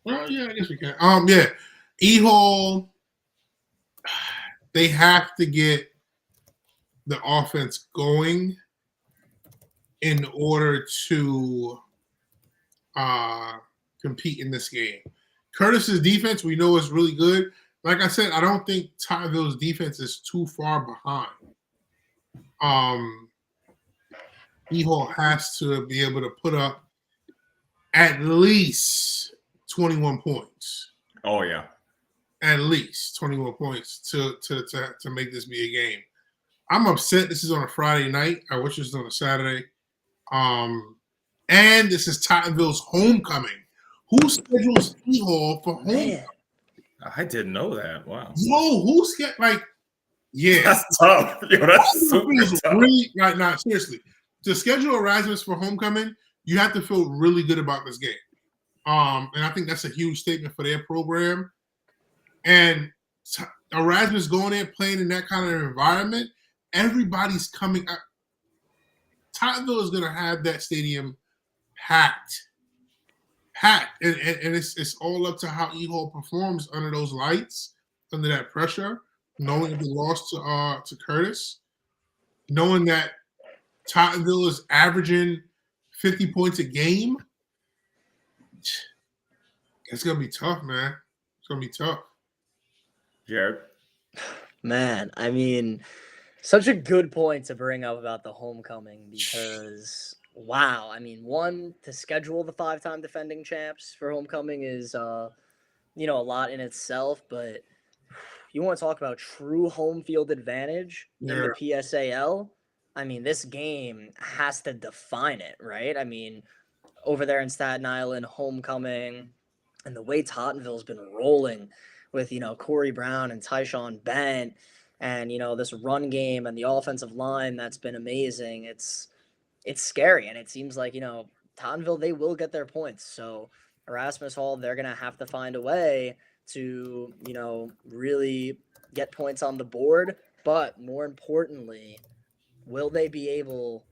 Well, yeah, I guess we can. Yeah. E-Hall, they have to get the offense going in order to compete in this game. Curtis's defense, we know, is really good. Like I said, I don't think Tottenville's defense is too far behind. E-Hall has to be able to put up at least 21 points. Oh, yeah. At least 21 points to make this be a game. I'm upset this is on a Friday night. I wish this was on a Saturday. And this is Tottenville's homecoming. Who schedules E-Hall for homecoming? I didn't know that. Wow. Yo, who's get like? Yeah, That's tough. Yo, that's super tough. really like. Not seriously. To schedule Erasmus for homecoming, you have to feel really good about this game. And I think that's a huge statement for their program. And Erasmus going there playing in that kind of environment, everybody's coming up. Tottenville is going to have that stadium packed. And it's all up to how E-Hall performs under those lights, under that pressure, knowing the loss to Curtis, knowing that Tottenville is averaging 50 points a game. It's going to be tough, man. It's going to be tough. Jared? Man, I mean, such a good point to bring up about the homecoming because, wow, I mean, one, to schedule the 5-time defending champs for homecoming is, a lot in itself, but you want to talk about true home field advantage in the PSAL? I mean, this game has to define it, right? I mean, over there in Staten Island, homecoming, and the way Tottenville's been rolling with, Corey Brown and Tyshawn Bent and, this run game and the offensive line that's been amazing. It's scary. And it seems like, Tottenville, they will get their points. So Erasmus Hall, they're going to have to find a way to, really get points on the board. But more importantly, will they be able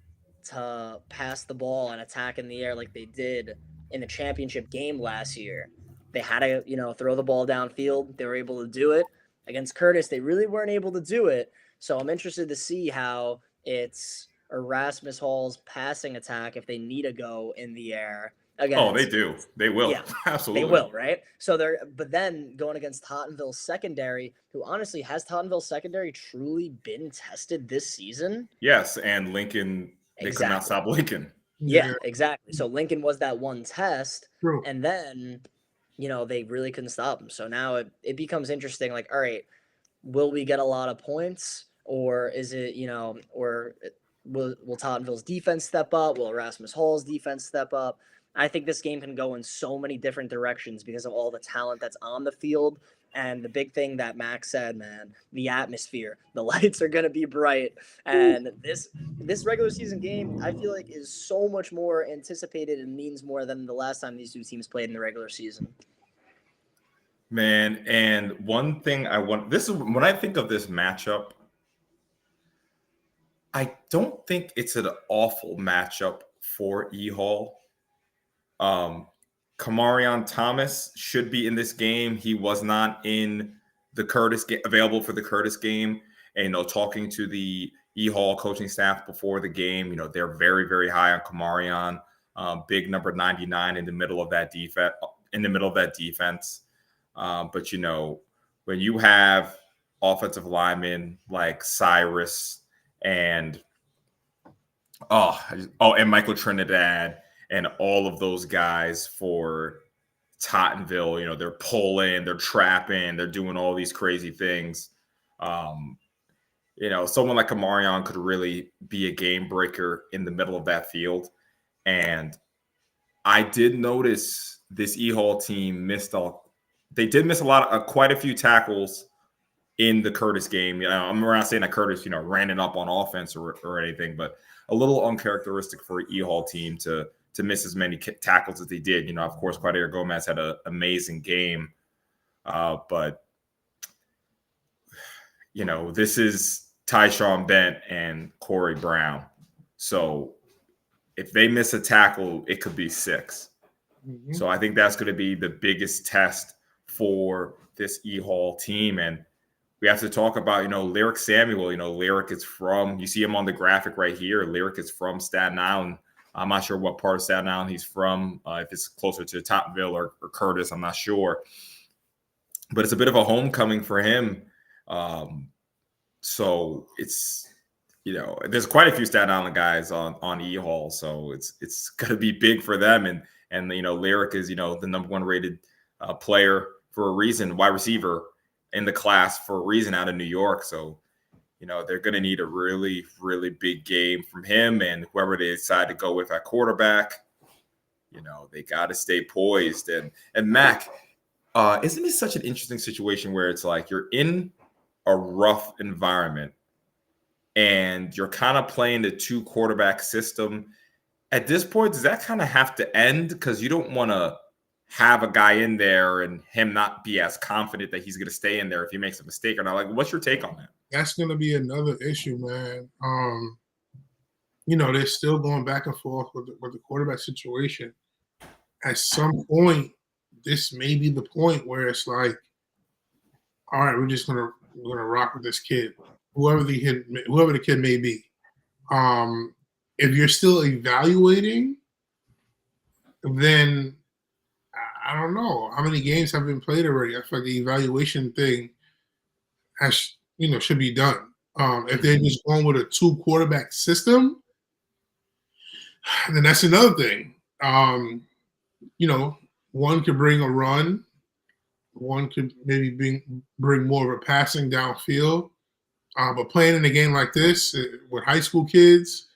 to pass the ball and attack in the air like they did in the championship game last year? They had to, throw the ball downfield. They were able to do it. Against Curtis, they really weren't able to do it. So I'm interested to see how it's Erasmus Hall's passing attack if they need to go in the air. Oh, they do. They will. Yeah, absolutely. They will, right? So but then going against Tottenville's secondary, who honestly, has Tottenville's secondary truly been tested this season? Yes, and Lincoln, they could not stop Lincoln. Yeah, exactly. So Lincoln was that one test, True. and then, they really couldn't stop him. So now it becomes interesting, like, all right, will we get a lot of points? Or is it, or will Tottenville's defense step up? Will Erasmus Hall's defense step up? I think this game can go in so many different directions because of all the talent that's on the field. And the big thing that Max said, man, the atmosphere, the lights are going to be bright. And this regular season game, I feel like, is so much more anticipated and means more than the last time these two teams played in the regular season. Man, and one thing this is when I think of this matchup, I don't think it's an awful matchup for E-Hall. Kamarion Thomas should be in this game. He was not in the Curtis game, available for the Curtis game. And, talking to the E-Hall coaching staff before the game, they're very, very high on Kamarion. Big number 99 in the middle of that defense. But, when you have offensive linemen like Cyrus and Michael Trinidad and all of those guys for Tottenville, they're pulling, they're trapping, they're doing all these crazy things. Someone like Kamarion could really be a game breaker in the middle of that field. And I did notice this E-Hall team missed quite a few tackles in the Curtis game. I'm not saying that Curtis, ran it up on offense or anything, but a little uncharacteristic for an E-Hall team to miss as many tackles as they did. Of course, Quadir Gomez had an amazing game. But, this is Tyshawn Bent and Corey Brown. So if they miss a tackle, it could be 6. Mm-hmm. So I think that's going to be the biggest test for this E-Hall team. And we have to talk about, Lyric Samuel. Lyric is from, you see him on the graphic right here. Lyric is from Staten Island. I'm not sure what part of Staten Island he's from, if it's closer to Tottenville or Curtis, I'm not sure. But it's a bit of a homecoming for him. So it's, there's quite a few Staten Island guys on E-Hall. So it's going to be big for them. And Lyric is, the number 1 rated player for a reason, wide receiver in the class for a reason out of New York. So, they're going to need a really, really big game from him, and whoever they decide to go with at quarterback, they got to stay poised. And Mac, isn't it such an interesting situation where it's like you're in a rough environment and you're kind of playing the 2-quarterback system? At this point, does that kind of have to end? Because you don't want to have a guy in there and him not be as confident that he's going to stay in there if he makes a mistake or not. Like, what's your take on that? That's going to be another issue, man. They're still going back and forth with the quarterback situation. At some point, this may be the point where it's like, all right, we're gonna rock with this kid, whoever the kid may be. If you're still evaluating, then I don't know how many games have been played already. I feel like the evaluation thing should be done. If they're just going with a 2-quarterback system, then that's another thing. One could bring a run. One could maybe bring more of a passing downfield. But playing in a game like this with high school kids,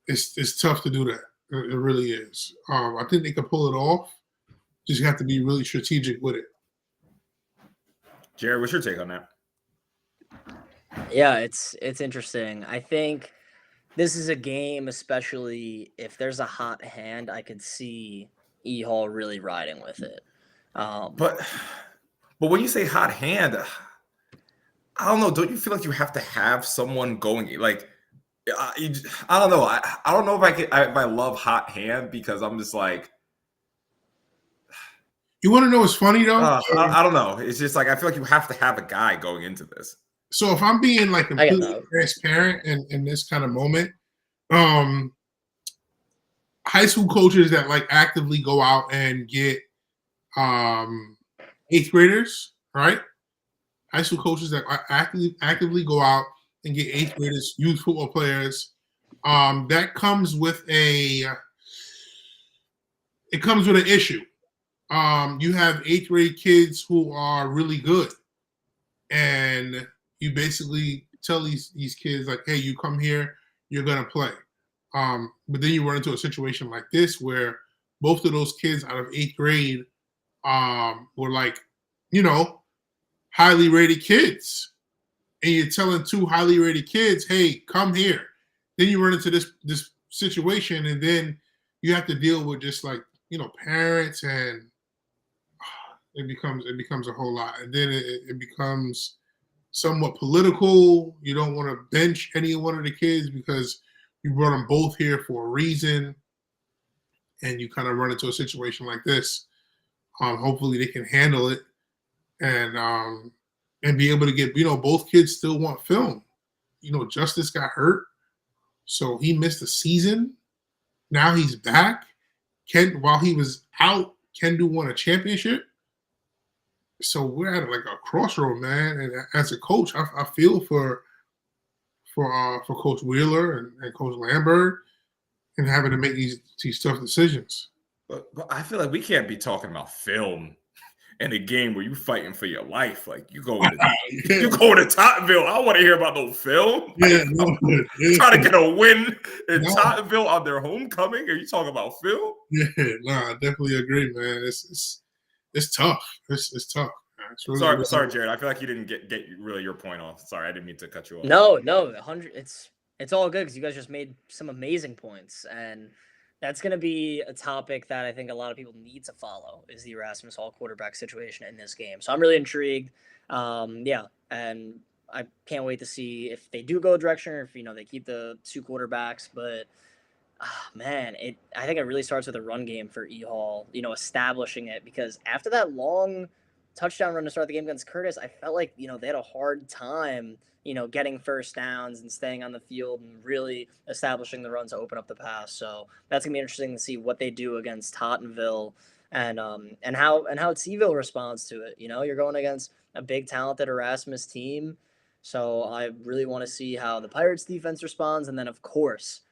it's tough to do that. It really is. I think they can pull it off. Just have to be really strategic with it. Jared, what's your take on that? Yeah, it's interesting. I think this is a game, especially if there's a hot hand, I could see E-Hall really riding with it. But when you say hot hand, I don't know. Don't you feel like you have to have someone going? Like, I don't know. I don't know if I love hot hand because I'm just like. You want to know what's funny though? I don't know. It's just like I feel like you have to have a guy going into this. So if I'm being like completely transparent in this kind of moment, high school coaches that like actively go out and get 8th graders, right? High school coaches that actively go out and get 8th graders, youth football players. That comes with an issue. You have 8th grade kids who are really good, and you basically tell these kids like, "Hey, you come here, you're gonna play." But then you run into a situation like this where both of those kids out of 8th grade were like, highly rated kids, and you're telling 2 highly rated kids, "Hey, come here." Then you run into this situation, and then you have to deal with just like parents, and it becomes a whole lot, and then it becomes somewhat political. You don't want to bench any one of the kids because you brought them both here for a reason, and you kind of run into a situation like this. Hopefully they can handle it and be able to get, both kids still want film. Justice got hurt, so he missed a season. Now he's back. While he was out, Kendu won a championship. So we're at like a crossroad, man. And as a coach, I feel for Coach Wheeler and Coach Lambert and having to make these tough decisions. But I feel like we can't be talking about film in a game where you're fighting for your life. Like you go to Tottenville. I don't want to hear about no film. Yeah, trying to get a win in Tottenville on their homecoming. Are you talking about film? Yeah, no, I definitely agree, man. It's tough. It's tough. It's really, sorry, Jared. I feel like you didn't get really your point off. Sorry, I didn't mean to cut you off. No, 100. It's all good because you guys just made some amazing points, and that's going to be a topic that I think a lot of people need to follow is the Erasmus Hall quarterback situation in this game. So I'm really intrigued. And I can't wait to see if they do go a direction or if they keep the 2 quarterbacks. But man, I think it really starts with a run game for E-Hall. Establishing it, because after that long touchdown run to start the game against Curtis, I felt like they had a hard time getting first downs and staying on the field and really establishing the run to open up the pass. So that's gonna be interesting to see what they do against Tottenville and how Seville responds to it. You're going against a big talented Erasmus team, so I really want to see how the Pirates defense responds. And then of course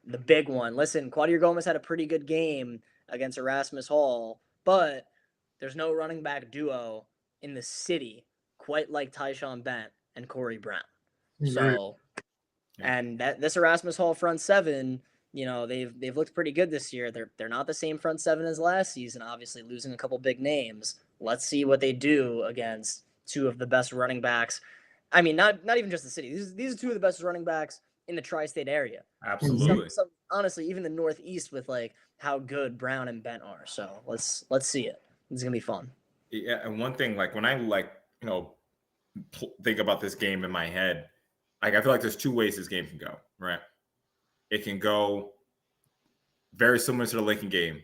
the big one. Listen, Quadir Gomez had a pretty good game against Erasmus Hall, but there's no running back duo in the city quite like Tyshawn Bent and Corey Brown. So, and this Erasmus Hall front seven, they've looked pretty good this year. They're not the same front seven as last season, obviously losing a couple big names, let's see what they do against two of the best running backs. I mean, not even just the city. These are two of the best running backs in the tri-state area. Absolutely. Some honestly, even the Northeast with like how good Brown and Bent are. So let's see it. It's gonna be fun. Yeah, and one thing, like when I think about this game in my head, like I feel like there's two ways this game can go. Right? It can go very similar to the Lincoln game.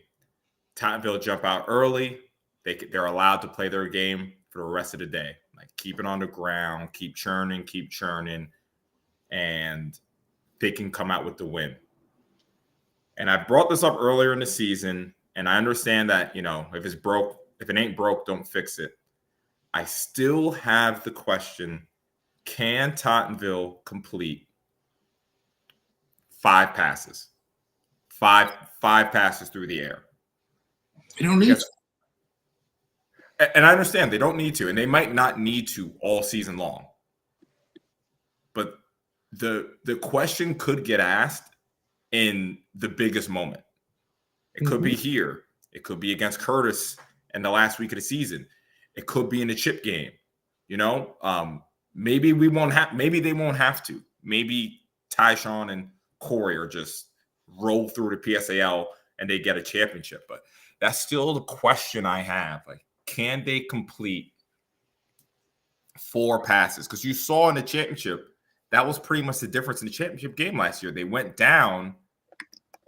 Tottenville jump out early. They're allowed to play their game for the rest of the day. Like keep it on the ground, keep churning, and they can come out with the win. And I brought this up earlier in the season, and I understand that, if it ain't broke, don't fix it. I still have the question, can Tottenville complete 5 passes? Five passes through the air. They don't need to. And I understand they don't need to, and they might not need to all season long. But the question could get asked in the biggest moment. It could be here. It could be against Curtis in the last week of the season. It could be in the chip game. Maybe they won't have to. Maybe Tyshawn and Corey are just roll through the PSAL and they get a championship. But that's still the question I have. Like, can they complete 4 passes? Because you saw in the championship, that was pretty much the difference in the championship game last year. They went down.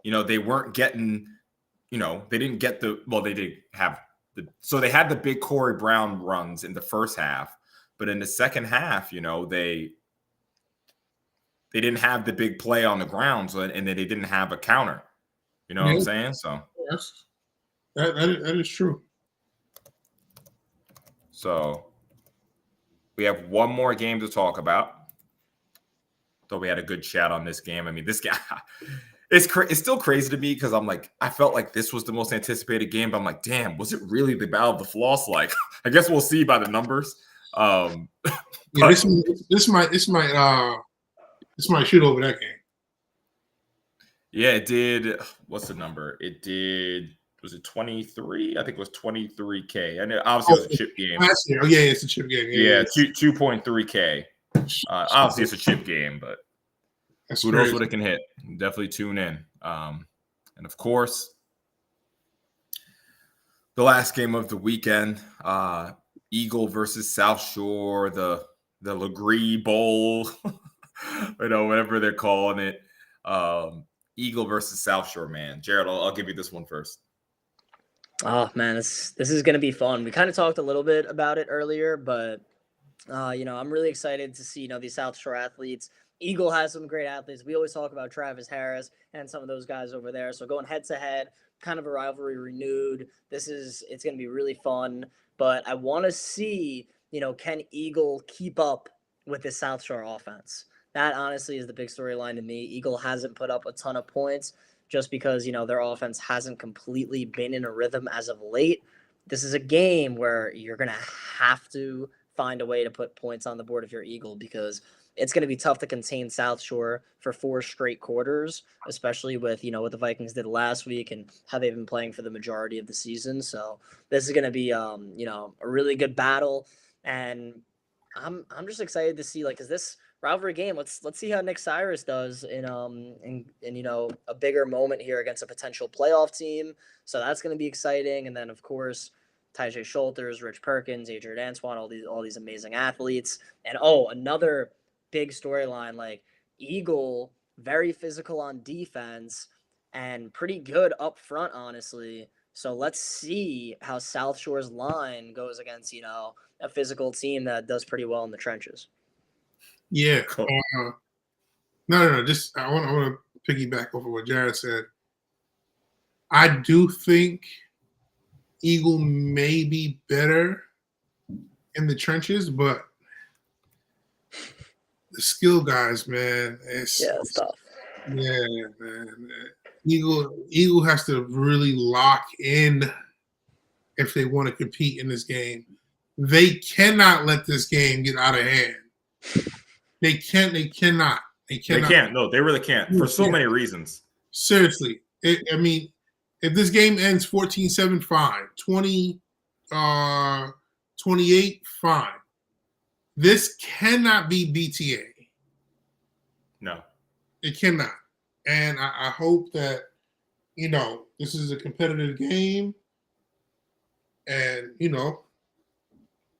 They weren't getting, they didn't get they did have so they had the big Corey Brown runs in the first half, but in the second half, they didn't have the big play on the ground, and then they didn't have a counter. You know what I'm saying? So yes, that is true. So we have one more game to talk about. Thought we had a good chat on this game. I mean, this guy, it's still crazy to me because I'm like, I felt like this was the most anticipated game, but I'm like, damn, was it really the Battle of the Floss? Like, I guess we'll see by the numbers. This might shoot over that game. Yeah, it did. What's the number? It did. Was it 23? I think it was 23K. And obviously it was a chip game. Last year. Oh, yeah, it's a chip game. Yeah, 2.3K. Obviously it's a chip game, but who knows what it can hit? Definitely tune in. And of course, the last game of the weekend, Eagle versus South Shore, the Legree Bowl, whatever they're calling it. Eagle versus South Shore, man. Jared, I'll give you this one first. Oh man, this is gonna be fun. We kind of talked a little bit about it earlier, but I'm really excited to see these South Shore athletes. Eagle has some great athletes. We always talk about Travis Harris and some of those guys over there. So going head to head, kind of a rivalry renewed. It's gonna be really fun. But I want to see can Eagle keep up with the South Shore offense? That honestly is the big storyline to me. Eagle hasn't put up a ton of points just because, their offense hasn't completely been in a rhythm as of late. This is a game where you're going to have to find a way to put points on the board if you're Eagle because it's going to be tough to contain South Shore for 4 straight quarters, especially with, what the Vikings did last week and how they've been playing for the majority of the season. So this is going to be, a really good battle. And I'm just excited to see, is this rivalry game? Let's see how Nick Cyrus does in a bigger moment here against a potential playoff team. So that's going to be exciting. And then of course, Tyjae Schulters, Rich Perkins, Adrian Antoine, all these amazing athletes. And another big storyline, Eagle, very physical on defense and pretty good up front, honestly. So let's see how South Shore's line goes against, a physical team that does pretty well in the trenches. Yeah. No. Just I want to piggyback over what Jared said. I do think Eagle may be better in the trenches, but the skill guys, man, it's tough. Yeah, man. Eagle has to really lock in if they want to compete in this game. They cannot let this game get out of hand. They cannot. They can't. No, they really can't for so many reasons. Seriously. If this game ends 14-7, fine. 20, 28, fine. This cannot be BTA. No. It cannot. And I hope that, this is a competitive game and,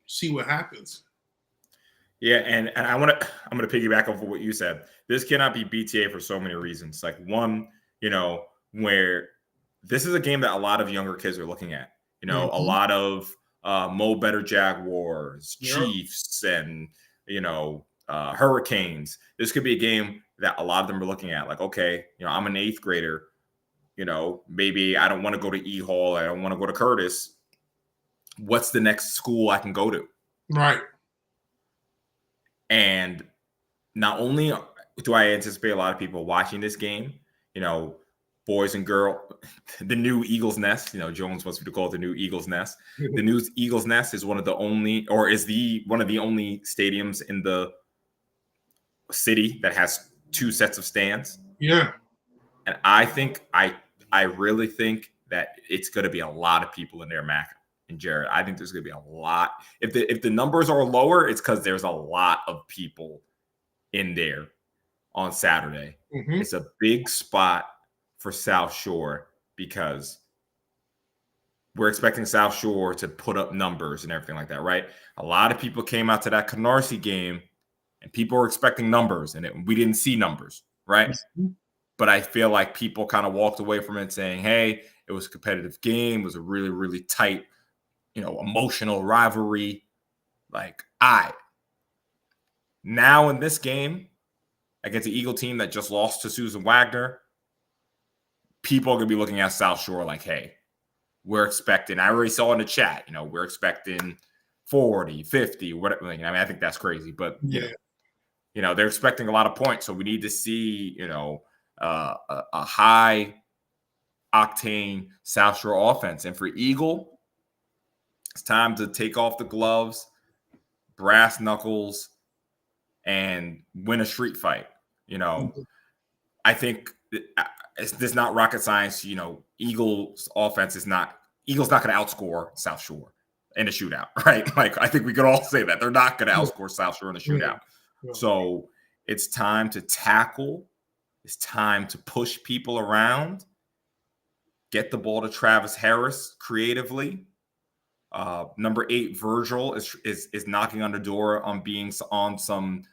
see what happens. Yeah, and I'm gonna piggyback off of what you said. This cannot be BTA for so many reasons. Like one, where this is a game that a lot of younger kids are looking at. A lot of Mo Better Jaguars, Chiefs, and Hurricanes. This could be a game that a lot of them are looking at. Like, okay, I'm an 8th grader. Maybe I don't want to go to E Hall. I don't want to go to Curtis. What's the next school I can go to? Right. And not only do I anticipate a lot of people watching this game, boys and girls, the new Eagles Nest, Jones wants me to call it the new Eagles Nest. The new Eagles Nest is one of the only stadiums in the city that has 2 sets of stands. Yeah. And I really think that it's going to be a lot of people in there, Mac and Jared. I think there's going to be a lot. If the numbers are lower, it's because there's a lot of people in there on Saturday. Mm-hmm. It's a big spot for South Shore because we're expecting South Shore to put up numbers and everything like that, right? A lot of people came out to that Canarsie game and people were expecting numbers and we didn't see numbers, right? Mm-hmm. But I feel like people kind of walked away from it saying, hey, it was a competitive game. It was a really, really tight, emotional rivalry. Like, now in this game against the Eagle team that just lost to Susan Wagner, people are going to be looking at South Shore like, hey, we're expecting, I already saw in the chat, we're expecting 40, 50, whatever. I think that's crazy, but they're expecting a lot of points. So we need to see, a high octane South Shore offense. And for Eagle, it's time to take off the gloves, brass knuckles, and win a street fight. I think it's not rocket science. Eagles offense Eagles not going to outscore South Shore in a shootout, right? Like, I think we could all say that they're not going to outscore South Shore in a shootout. Yeah. So it's time to tackle. It's time to push people around, get the ball to Travis Harris creatively. Number 8, Virgil is knocking on the door on being on some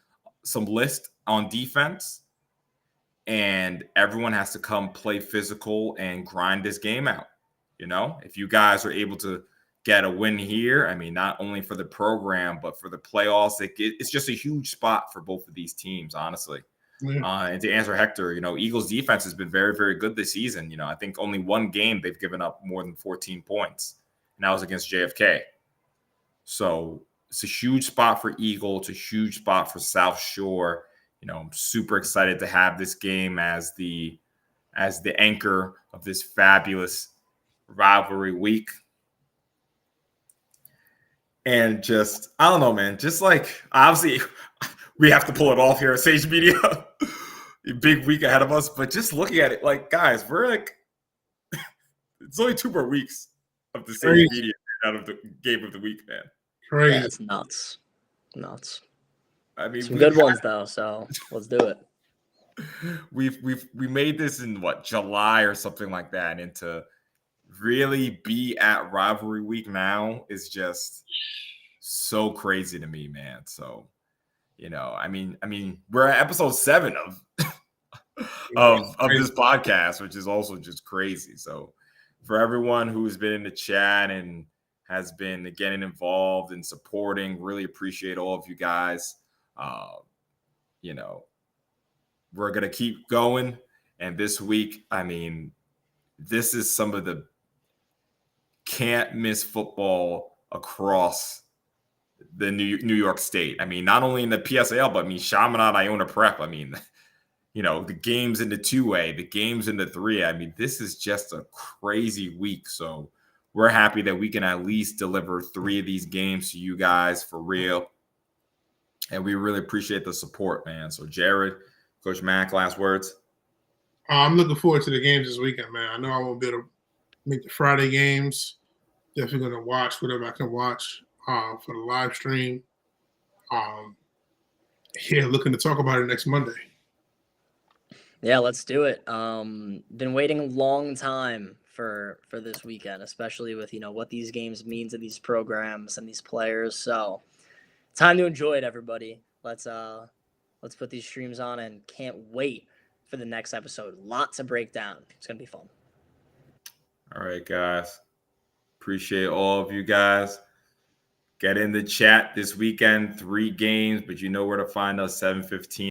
list on defense, and everyone has to come play physical and grind this game out. If you guys are able to get a win here, not only for the program but for the playoffs, it's just a huge spot for both of these teams, honestly. Yeah. And to answer Hector, Eagles defense has been very, very good this season. I think only one game they've given up more than 14 points, and that was against JFK. So it's a huge spot for Eagle. It's a huge spot for South Shore. I'm super excited to have this game as the anchor of this fabulous rivalry week. And just, I don't know, man, just like, obviously we have to pull it off here at Sage Media. Big week ahead of us, but just looking at it, like, guys, we're like, it's only 2 more weeks of the Sage Media out of the game of the week, man. Crazy. Yeah, it's nuts. Some good ones though, so let's do it. We made this in July or something like that, and to really be at rivalry week now is just so crazy to me, man. So, we're at episode 7 of this podcast, which is also just crazy. So for everyone who's been in the chat and has been getting involved and supporting, really appreciate all of you guys. We're going to keep going. And this week, this is some of the can't miss football across the New York State. Not only in the PSAL, but Chaminade, Iona Prep. The games in the 2A, the games in the 3A. This is just a crazy week. So we're happy that we can at least deliver 3 of these games to you guys for real. And we really appreciate the support, man. So Jared, Coach Mack, last words. I'm looking forward to the games this weekend, man. I know I won't be able to make the Friday games. definitely gonna watch whatever I can watch for the live stream. Yeah, looking to talk about it next Monday. Yeah, let's do it. Been waiting a long time for this weekend, especially with what these games mean to these programs and these players. So time to enjoy it, everybody. Let's put these streams on, and can't wait for the next episode. Lot to break down. It's gonna be fun. All right, guys. Appreciate all of you guys. Get in the chat this weekend. 3 games, but you know where to find us. 7:15.